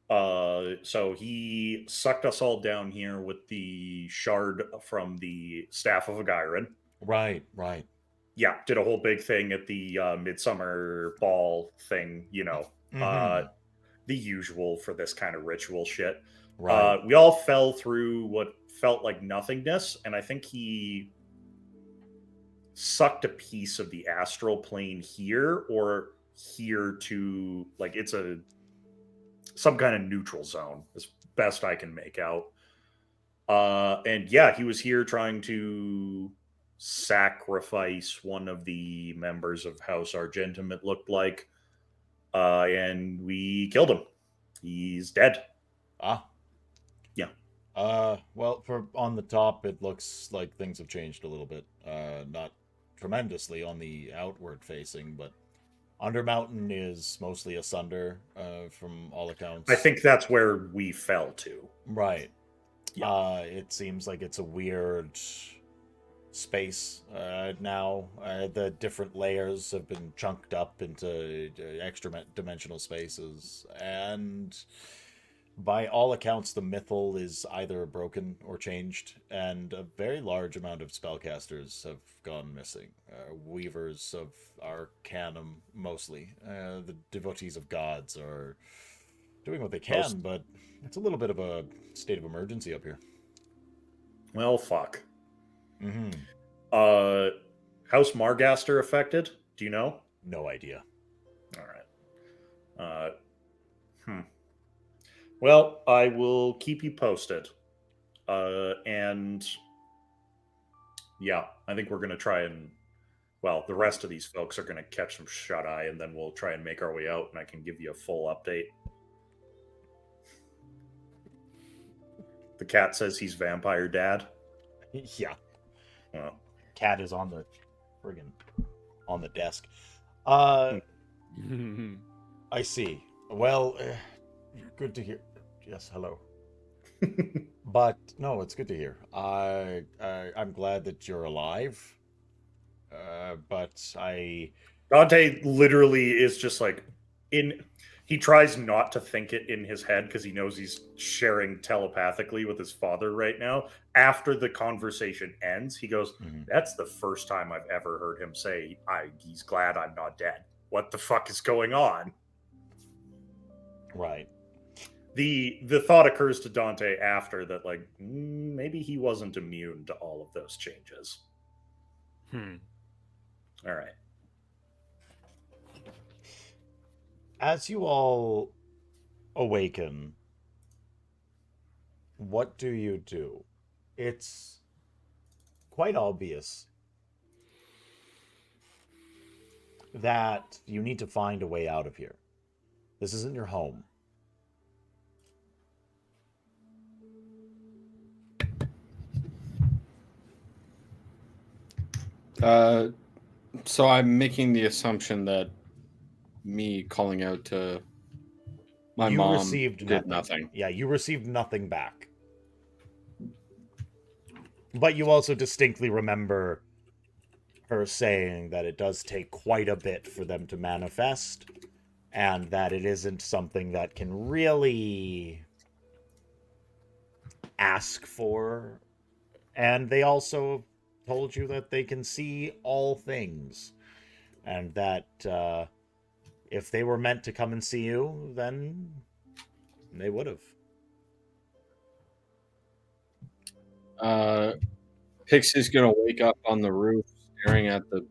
So he sucked us all down here with the shard from the Staff of Agyran. Right. Yeah, did a whole big thing at the Midsummer Ball thing, you know. The usual for this kind of ritual shit. Right. We all fell through what felt like nothingness, and I think he sucked a piece of the astral plane here or here to, like, it's some kind of neutral zone, as best I can make out. And yeah, he was here trying to sacrifice one of the members of House Argentum, it looked like. And we killed him. He's dead. Ah. Yeah. Well, for on the top, it looks like things have changed a little bit. Not tremendously on the outward facing, but Undermountain is mostly asunder, from all accounts. I think that's where we fell to. Right. Yeah. It seems like it's a weird space now. The different layers have been chunked up into extra dimensional spaces, and by all accounts, the mythal is either broken or changed, and a very large amount of spellcasters have gone missing. Weavers of Arcanum, mostly. The devotees of gods are doing what they can, but it's a little bit of a state of emergency up here. Well, fuck. Mm-hmm. House Margaster affected? Do you know? No idea. All right. Well, I will keep you posted. And yeah, I think we're going to try and, well, the rest of these folks are going to catch some shut eye, and then we'll try and make our way out, and I can give you a full update. The cat says he's vampire dad. Yeah. Oh. Cat is on the friggin' on the desk. Hmm. I see. Well, good to hear. Yes, hello. But no, it's good to hear. I'm glad that you're alive. But Dante literally is just like he tries not to think it in his head because he knows he's sharing telepathically with his father right now. After the conversation ends, he goes, "That's the first time I've ever heard him say he's glad I'm not dead. What the fuck is going on?" Right. The thought occurs to Dante after that, like, maybe he wasn't immune to all of those changes. All right. As you all awaken, what do you do? It's quite obvious that you need to find a way out of here. This isn't your home. So I'm making the assumption that me calling out to my You mom received did nothing. Yeah, you received nothing back. But you also distinctly remember her saying that it does take quite a bit for them to manifest, and that it isn't something that can really ask for. And they also told you that they can see all things, and that if they were meant to come and see you, then they would have. Pixie's gonna wake up on the roof staring at the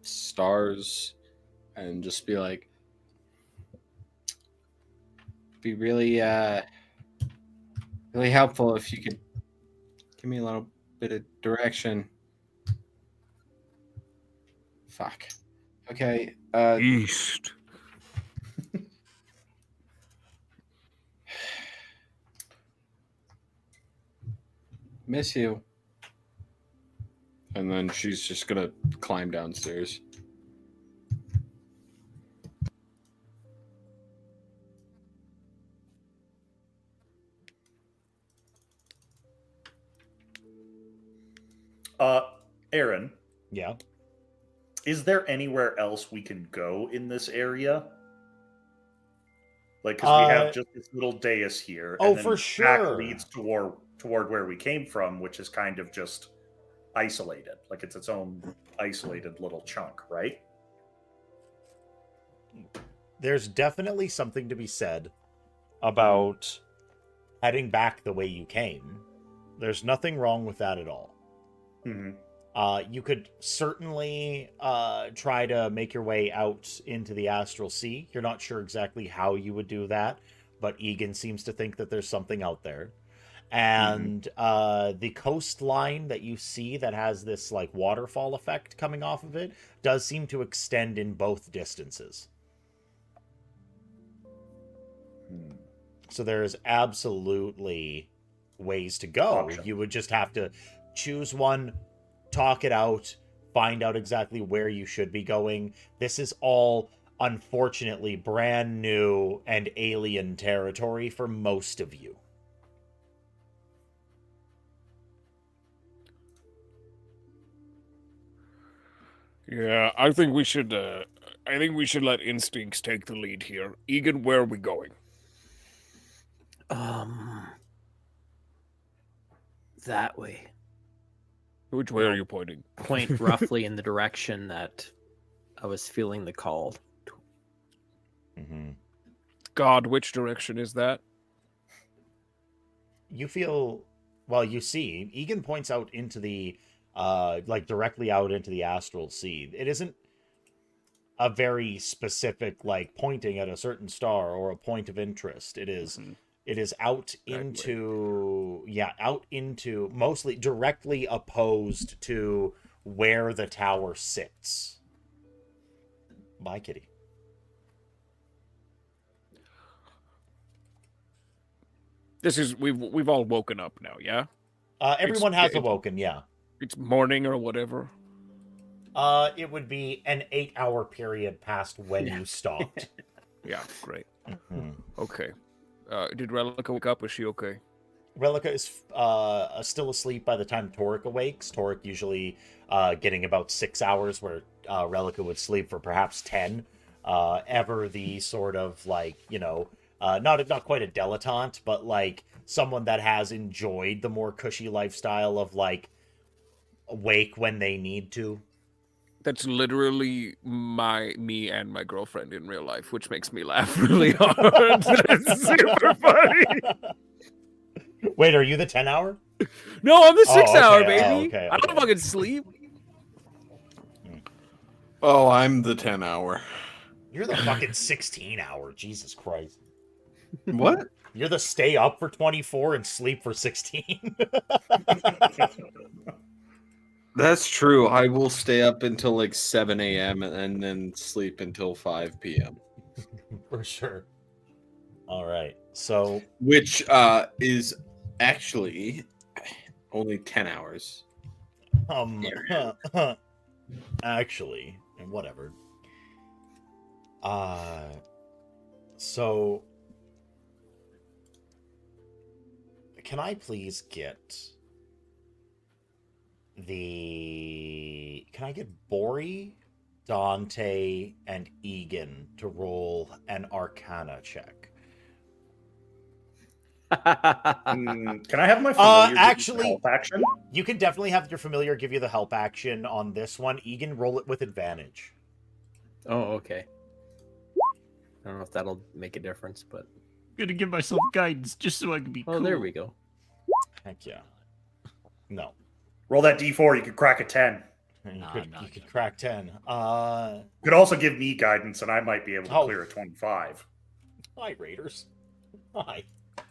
stars and just be like, be really really helpful if you could give me a little bit of direction. Fuck. Okay. East. Miss you. And then she's just gonna climb downstairs. Aaron. Yeah. Is there anywhere else we can go in this area? Like, because we have just this little dais here. Oh, and then for sure. Back leads toward where we came from, which is kind of just isolated. Like, it's its own isolated little chunk, right? There's definitely something to be said about heading back the way you came. There's nothing wrong with that at all. You could certainly try to make your way out into the astral sea. You're not sure exactly how you would do that, but Egan seems to think that there's something out there. And the coastline that you see that has this like waterfall effect coming off of it does seem to extend in both distances. So there's absolutely ways to go. Option. You would just have to choose one, talk it out, find out exactly where you should be going. This is all, unfortunately, brand new and alien territory for most of you. Yeah, I think we should. I think we should let instincts take the lead here. Egan, where are we going? That way. Which way are you pointing? Point roughly in the direction that I was feeling the call. God, which direction is that? You feel, well, you see, Egan points out into the, like directly out into the astral sea. It isn't a very specific, like pointing at a certain star or a point of interest. It is It is out into out into mostly directly opposed to where the tower sits. Bye, kitty. We've all woken up now, yeah? Everyone has awoken, yeah. It's morning or whatever. It would be an 8-hour period past when you stopped. Yeah, great. Mm-hmm. Okay. Did Relica wake up? Is she okay? Relica is still asleep by the time Torek awakes. Torek usually getting about 6 hours, where Relica would sleep for perhaps 10. Ever the sort of like, not quite a dilettante, but like someone that has enjoyed the more cushy lifestyle of like awake when they need to. That's literally me and my girlfriend in real life, which makes me laugh really hard. That's super funny. Wait, are you the 10-hour? No, I'm the 6-hour, okay. baby. Okay. I don't fucking sleep. Oh, I'm the 10-hour. You're the fucking 16-hour. Jesus Christ. What? You're the stay up for 24 and sleep for 16. That's true. I will stay up until like 7 a.m. and then sleep until 5 p.m. For sure. All right. So, Which is actually only 10 hours. actually, and whatever. So can I please get can I get Bori, Dante, and Egan to roll an Arcana check? Can I have my familiar actually, help action? You can definitely have your familiar give you the help action on this one. Egan, roll it with advantage. Oh, okay. I don't know if that'll make a difference, but... I'm gonna give myself guidance just so I can be cool. Oh, there we go. Heck yeah. No. Roll that d4, you could crack a 10. You could crack 10. You could also give me guidance, and I might be able to clear a 25. Hi, Raiders. Hi.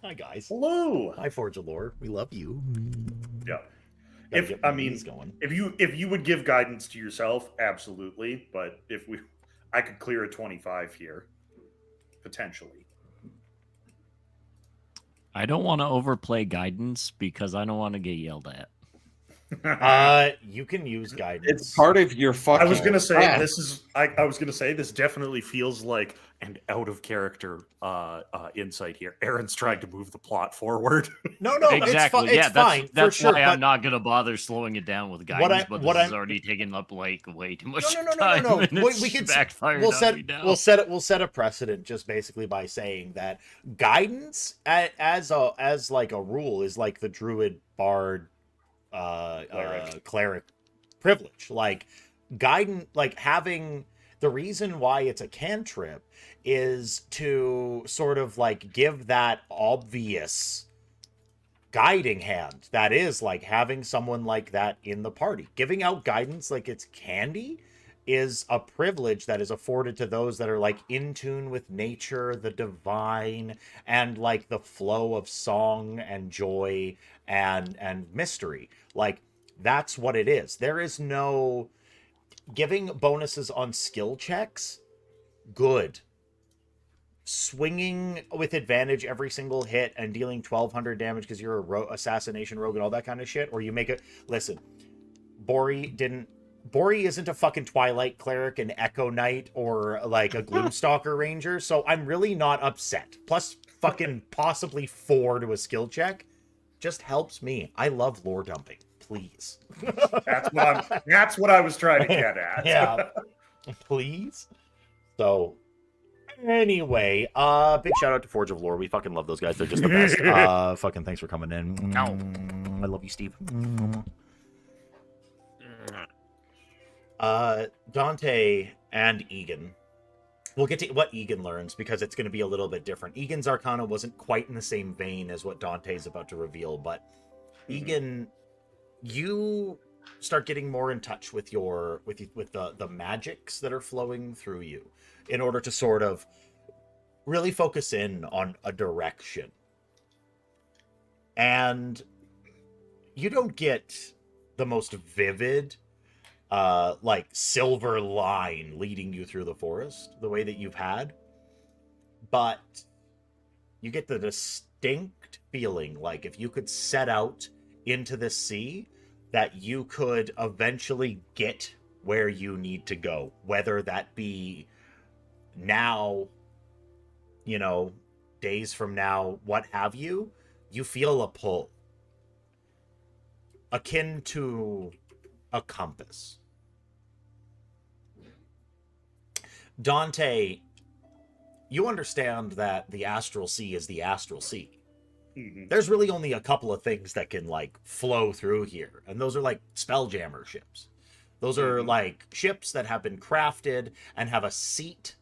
Hi, guys. Hello. Hi, Forge of Lore. We love you. Yeah. Going. If you would give guidance to yourself, absolutely. But I could clear a 25 here, potentially. I don't want to overplay guidance because I don't want to get yelled at. You can use guidance. It's part of your fucking... I was gonna say class. this is. I was gonna say this definitely feels like an out of character insight here. Aaron's trying to move the plot forward. No, Exactly. It's fine. That's for sure, why I'm not gonna bother slowing it down with guidance. But this has already taken up like way too much time. No. And We can backfired we'll on me now. We'll set a precedent just basically by saying that guidance as like a rule is like the druid bard cleric privilege. Like guidance, like having the reason why it's a cantrip is to sort of like give that obvious guiding hand that is like having someone like that in the party. Giving out guidance like it's candy is a privilege that is afforded to those that are like in tune with nature, the divine, and like the flow of song and joy and mystery. Like that's what it is. There is no giving bonuses on skill checks. Good. Swinging with advantage every single hit and dealing 1,200 damage because you're a assassination rogue and all that kind of shit, or you make it. Listen, Bori isn't a fucking Twilight cleric, an Echo Knight, or like a Gloomstalker ranger, so I'm really not upset. Plus, fucking possibly 4 to a skill check just helps me. I love lore dumping. Please. That's what I was trying to get at. Yeah. Please. So. Anyway, big shout out to Forge of Lore. We fucking love those guys. They're just the best. Fucking thanks for coming in. I love you, Steve. Dante and Egan. We'll get to what Egan learns because it's going to be a little bit different. Egan's Arcana wasn't quite in the same vein as what Dante's about to reveal, but Egan, you start getting more in touch with the magics that are flowing through you in order to sort of really focus in on a direction. And you don't get the most vivid, like silver line leading you through the forest the way that you've had, but you get the distinct feeling like if you could set out into the sea, that you could eventually get where you need to go, whether that be now, you know, days from now, what have you. You feel a pull akin to a compass. Dante, you understand that the astral sea is the astral sea. Mhm. There's really only a couple of things that can like flow through here, and those are like spelljammer ships. Those are like ships that have been crafted and have a seat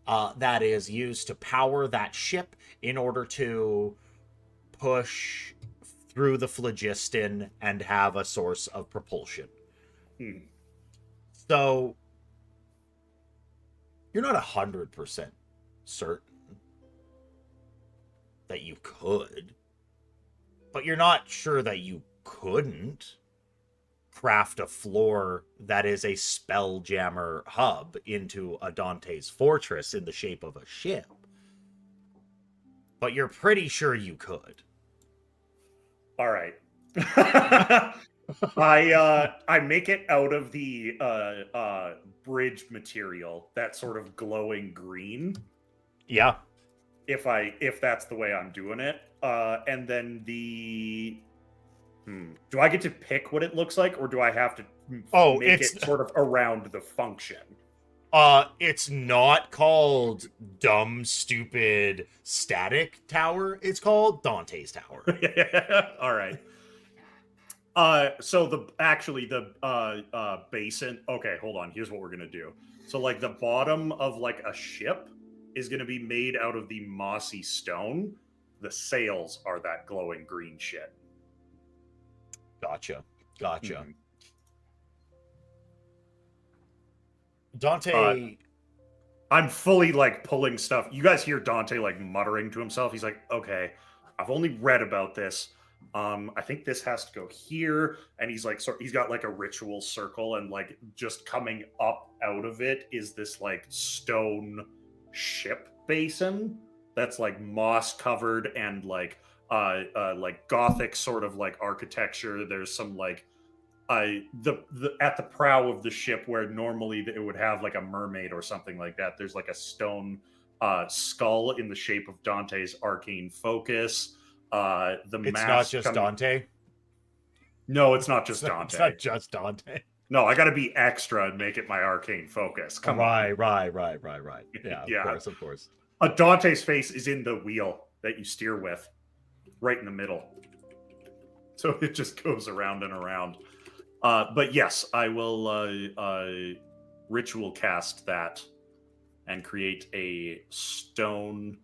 that is used to power that ship in order to push through the phlogiston and have a source of propulsion. So you're not 100% certain that you could, but you're not sure that you couldn't craft a floor that is a spelljammer hub into a Dante's fortress in the shape of a ship. But you're pretty sure you could. All right. I make it out of the bridged material, that sort of glowing green. Yeah. If that's the way I'm doing it. And then do I get to pick what it looks like, or do I have to make it sort of around the function? It's not called dumb, stupid, static tower. It's called Dante's Tower. All right. So the basin. Okay, hold on. Here's what we're gonna do. So like the bottom of like a ship is gonna be made out of the mossy stone. The sails are that glowing green shit. Gotcha. Dante, I'm fully like pulling stuff. You guys hear Dante like muttering to himself. He's like, okay, I've only read about this. I think this has to go here. And he's like, he's got like a ritual circle, and like just coming up out of it is this like stone ship basin that's like moss covered and like Gothic sort of like architecture. There's some like the at the prow of the ship, where normally it would have like a mermaid or something like that, there's like a stone skull in the shape of Dante's arcane focus. It's not just Dante. No, it's not just Dante. It's not just Dante. No, I got to be extra and make it my arcane focus. Come on. Right. Yeah, of course. Dante's face is in the wheel that you steer with, right in the middle. So it just goes around and around. But yes, I will ritual cast that and create a stone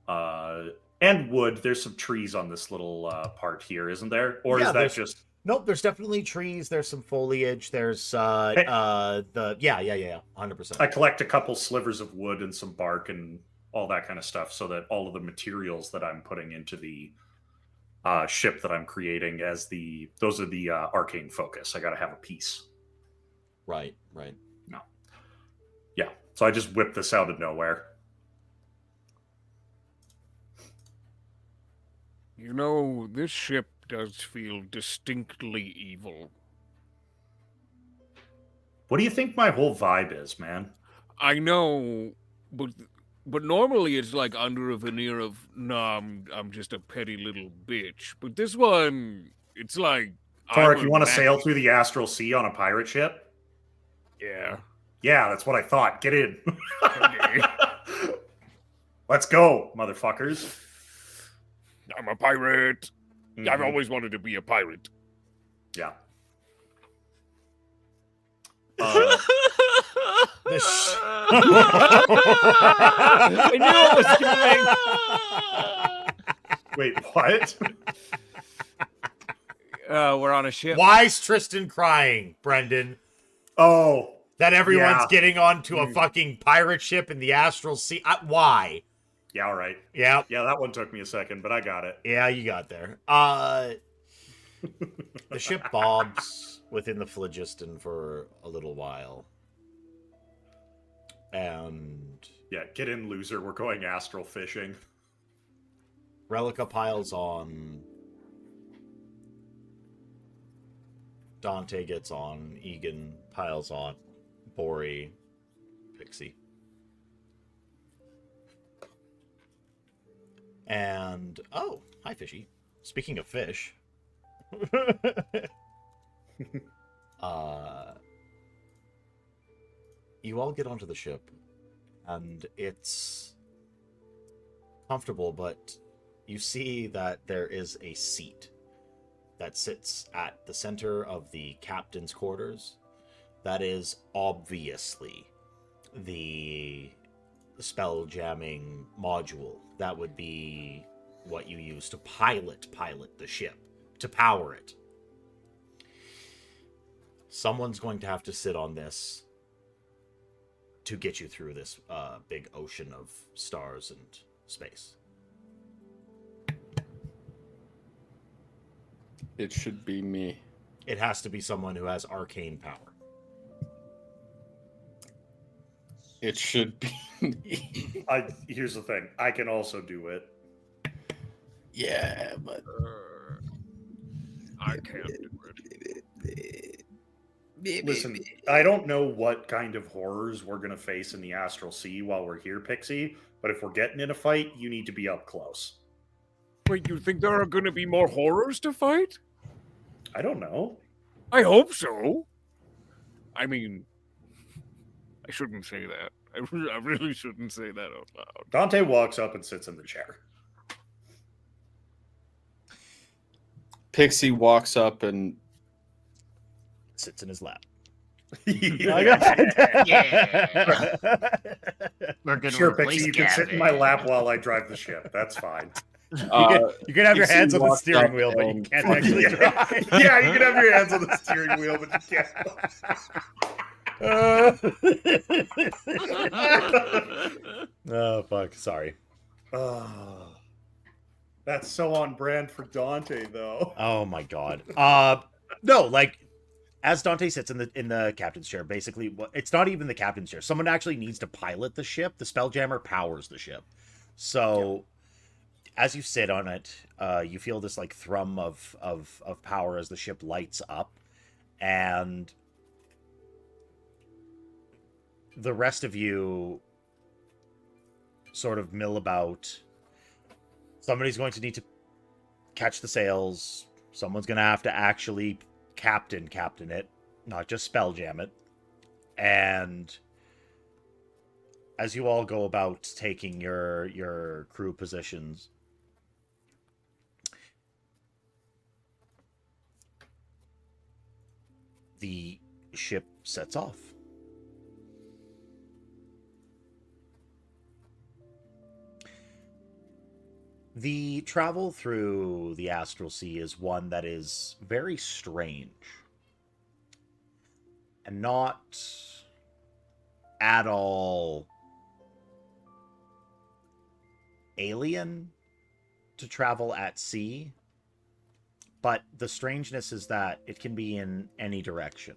and wood. There's some trees on this little part here, isn't there? Or is that just... Nope, there's definitely trees. There's some foliage. There's 100%. I collect a couple slivers of wood and some bark and all that kind of stuff, so that all of the materials that I'm putting into the ship that I'm creating those are the arcane focus. I got to have a piece. Right. No. Yeah. So I just whipped this out of nowhere. You know, this ship does feel distinctly evil. What do you think my whole vibe is, man? I know, but normally it's like under a veneer of, nah, I'm just a petty little bitch. But this one, it's like... Tarek, you want to sail through the astral sea on a pirate ship? Yeah. Yeah, that's what I thought. Get in. Okay. Let's go, motherfuckers. I'm a pirate. Mm-hmm. I've always wanted to be a pirate. Yeah. I knew it was coming. Wait, what? We're on a ship. Why is Tristan crying, Brendan? Oh. That everyone's getting onto a fucking pirate ship in the astral sea? Why? Yeah, all right. Yeah. Yeah, that one took me a second, but I got it. Yeah, you got there. The ship bobs within the phlogiston for a little while. And Yeah, get in, loser. We're going astral fishing. Relica piles on. Dante gets on. Egan piles on. Bori. Pixie. And, oh, hi, Fishy. Speaking of fish. You all get onto the ship, and it's comfortable, but you see that there is a seat that sits at the center of the captain's quarters. That is obviously the spell jamming module. That would be what you use to pilot the ship, to power it. Someone's going to have to sit on this to get you through this big ocean of stars and space. It should be me. It has to be someone who has arcane power. It should be me. Here's the thing. I can also do it. Yeah, but I can't do it. Listen, I don't know what kind of horrors we're going to face in the Astral Sea while we're here, Pixie, but if we're getting in a fight, you need to be up close. Wait, you think there are going to be more horrors to fight? I don't know. I hope so. I mean, I shouldn't say that. I really shouldn't say that out loud. Dante walks up and sits in the chair. Pixie walks up and Sits in his lap. Yeah. We're gonna Sure, replace Pixie, you can sit in my Gavin. lap while I drive the ship. That's fine. You can have your Pixie hands on the walked steering up wheel, but you and- can't actually drive. Yeah, you can have your hands on the steering wheel, but you can't. Oh, fuck. Sorry. Oh, that's so on brand for Dante, though. Oh, my God. No, like, as Dante sits in the captain's chair, basically, it's not even the captain's chair. Someone actually needs to pilot the ship. The Spelljammer powers the ship. So, as you sit on it, you feel this, like, thrum of power as the ship lights up. And the rest of you sort of mill about. Somebody's going to need to catch the sails. Someone's going to have to actually captain it, not just spell jam it. And as you all go about taking your crew positions, the ship sets off. The travel through the Astral Sea is one that is very strange and not at all alien to travel at sea, but the strangeness is that it can be in any direction.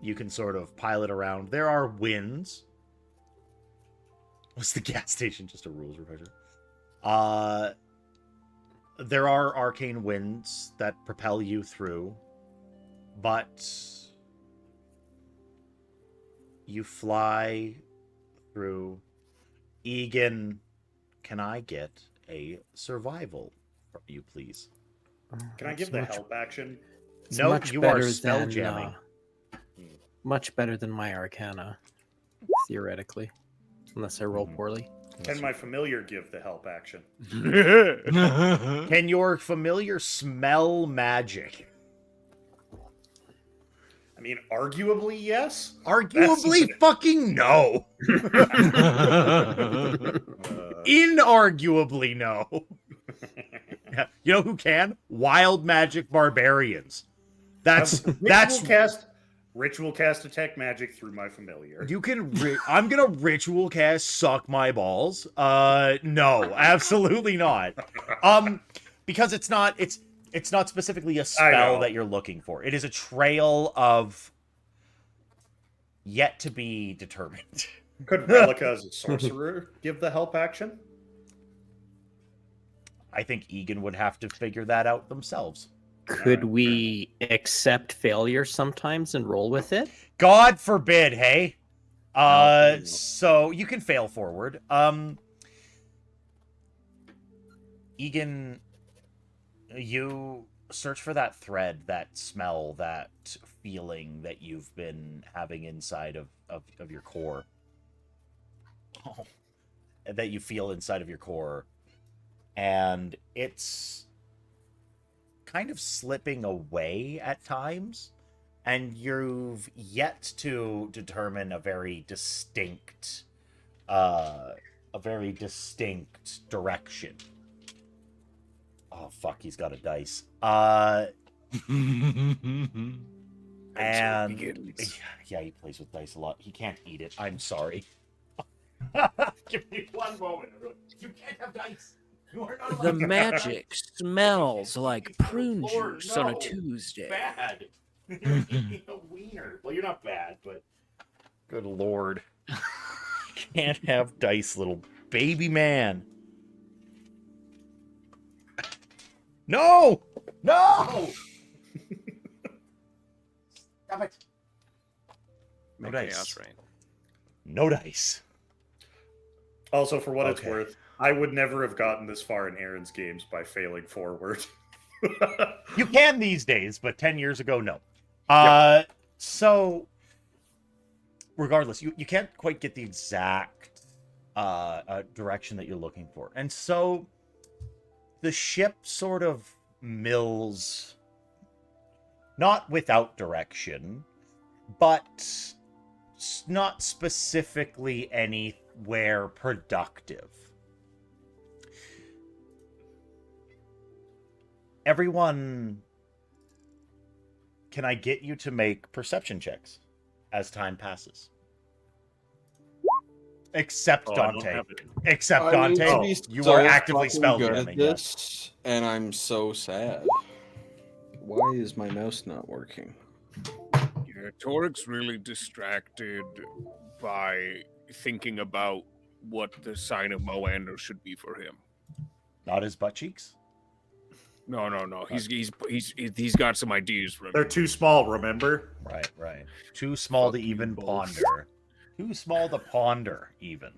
You can sort of pilot around. There are winds. Was the gas station just a rules refresher? There are arcane winds that propel you through, but you fly through. Egan, can I get a survival from you, please? Can I give the help action? It's No, much you are better spell than, jamming. Much better than my Arcana, theoretically, unless I roll poorly. Can my familiar give the help action? Can your familiar smell magic? I mean, arguably, yes. Arguably, fucking no. Inarguably, no. You know who can? Wild magic barbarians. That's Ritual cast detect magic through my familiar. You can. I'm gonna ritual cast suck my balls. No, absolutely not. Because it's not. It's not specifically a spell that you're looking for. It is a trail of yet to be determined. Could Relica as a sorcerer give the help action? I think Egan would have to figure that out themselves. Could we accept failure sometimes and roll with it? God forbid, hey? No. So you can fail forward. Egan, you search for that thread, that smell, that feeling that you've been having inside of your core. Oh, that you feel inside of your core. And it's kind of slipping away at times. And you've yet to determine a very distinct direction. Oh fuck, he's got a dice. And yeah, he plays with dice a lot. He can't eat it. I'm sorry. Give me one moment. You can't have dice. You are not The allowed to magic smells like prune Lord, juice on a no. Tuesday. Bad. You're eating a wiener. Well, you're not bad, but good lord. Can't have dice, little baby man. No! No! Stop it. No Make dice. chaos rain. No dice. Also, for what it's Okay. worth, I would never have gotten this far in Aaron's games by failing forward. You can these days, but 10 years ago, no. So, regardless, you can't quite get the exact direction that you're looking for. And so, the ship sort of mills, not without direction, but not specifically anywhere productive. Everyone, can I get you to make perception checks as time passes? Except Oh, I don't Dante. have it. Except I need Dante, to be you so are actively fucking spell good at jamming. Yes. this, and I'm so sad. Why is my mouse not working? Yeah, Torik's really distracted by thinking about what the sign of Moander should be for him. Not his butt cheeks? No. He's got some ideas for him. They're too small, remember? Right. Too small to Fuck you even both. ponder. Too small to ponder, even.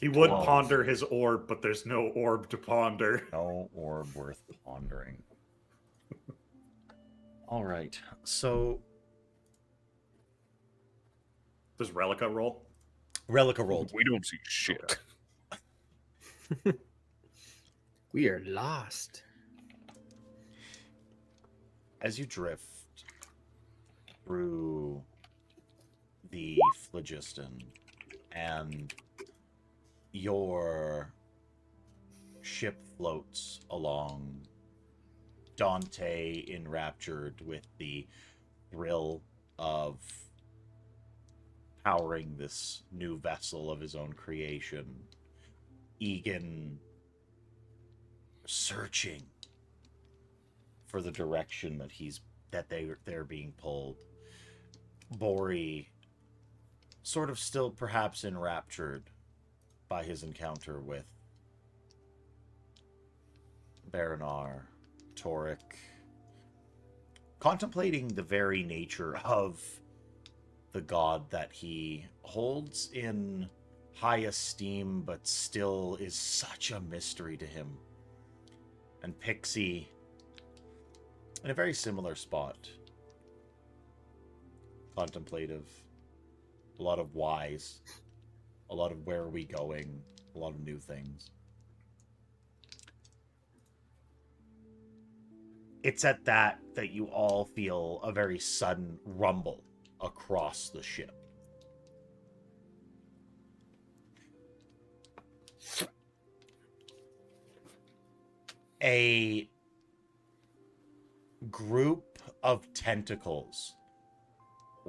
He would Close. ponder his orb, but there's no orb to ponder. No orb worth pondering. All right. So, Does Relica roll? Relica rolled. We don't see shit. We are lost. As you drift through the phlogiston and your ship floats along, Dante enraptured with the thrill of powering this new vessel of his own creation, Egan searching for the direction that they're being pulled. Bori sort of still perhaps enraptured by his encounter with Baranar, Torik, contemplating the very nature of the god that he holds in high esteem, but still is such a mystery to him. And Pixie, in a very similar spot, contemplative, a lot of whys, a lot of where are we going, a lot of new things. It's at that you all feel a very sudden rumble across the ship. A group of tentacles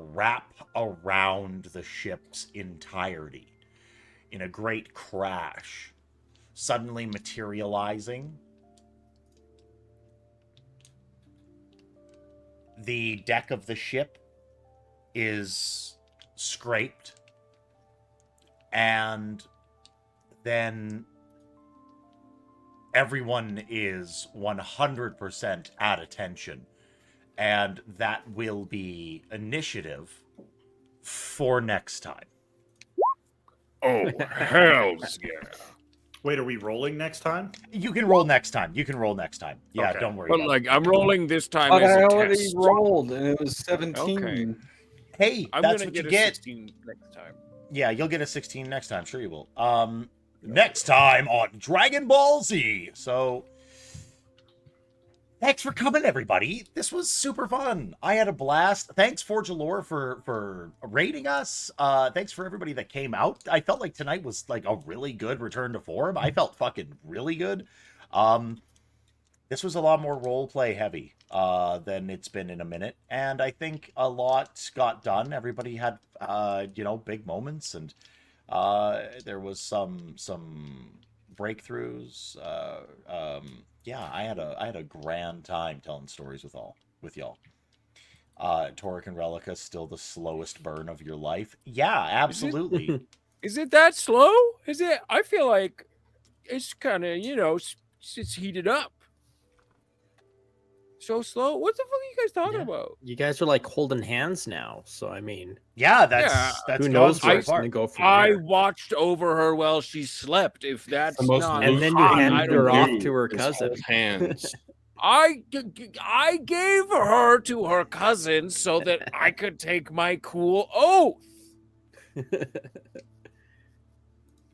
wrap around the ship's entirety in a great crash, suddenly materializing. The deck of the ship is scraped, and then everyone is 100% at attention, and that will be initiative for next time. Oh, hells yeah. Wait, are we rolling next time? You can roll next time. Yeah, Okay. don't worry But about like, it. I'm rolling this time But as I a already test. rolled, and it was 17. Okay. Hey, I'm that's gonna what get you a get. 16 next time. Yeah, you'll get a 16 next time. Sure you will. Next time on Dragon Ball Z. So, thanks for coming, everybody. This was super fun. I had a blast. Thanks, Forge Allure, for rating us. Thanks for everybody that came out. I felt like tonight was like a really good return to form. I felt fucking really good. This was a lot more role play heavy than it's been in a minute, and I think a lot got done. Everybody had big moments, and there was some breakthroughs. Yeah, I had a grand time telling stories with y'all. Torek and Relica still the slowest burn of your life. Yeah, absolutely. Is it that slow? Is it? I feel like it's kind of, it's heated up. So slow. What the fuck are you guys talking about? You guys are like holding hands now, so I mean, Yeah, that's who gone knows so where it's far. gonna go from I here. watched over her while she slept. If that's The most not, And then you hot, I handed don't her know. off to her Is cousin. hold hands. I gave her to her cousin so that I could take my cool oath.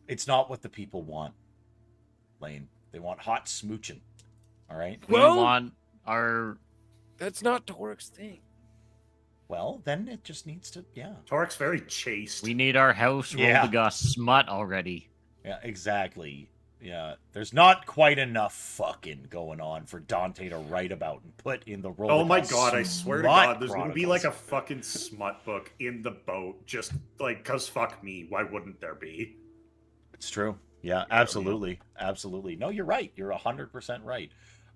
It's not what the people want, Lane. They want hot smooching. All right. We Well- want our That's not Torek's thing. Well, then it just needs to. Yeah. Torek's very chaste. we need our house Yeah. Roldagus smut already. Yeah. Exactly. Yeah. There's not quite enough fucking going on for Dante to write about and put in the role. Oh my god, I swear to Smut god, there's gonna be like a Chronicles. fucking smut book in the boat, just like, cause fuck me, why wouldn't there be? It's true. Yeah. Absolutely. Absolutely. No, you're right. You're 100% right.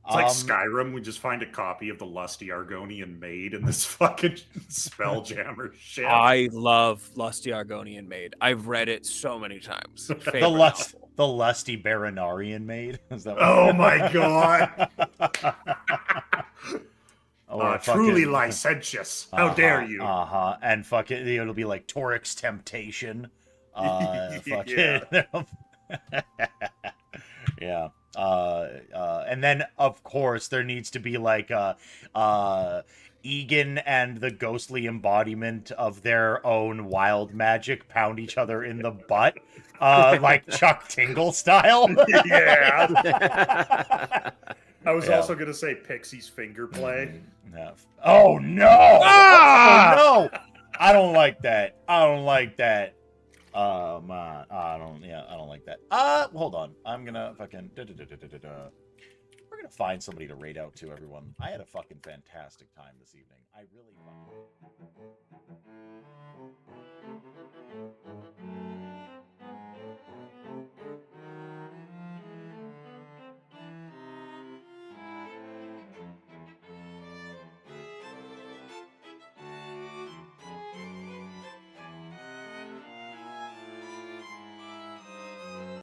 It's like Skyrim, we just find a copy of the Lusty Argonian Maid in this fucking Spelljammer shit. I love Lusty Argonian Maid. I've read it so many times. Favorite novel. The lusty Baranarian maid. Is that what Oh my god. Or Truly fucking- licentious. How dare you? And fucking, it'll be like Torek's Temptation. Fucking. Yeah. And then of course there needs to be like Egan and the ghostly embodiment of their own wild magic pound each other in the butt, like Chuck Tingle style. Yeah. I was Yeah. also gonna say Pixie's finger play. Yeah. Oh no! Ah! Oh no! I don't like that. I don't like that. Man, I don't like that. Hold on. I'm gonna fucking. We're gonna find somebody to raid out to, everyone. I had a fucking fantastic time this evening. I really.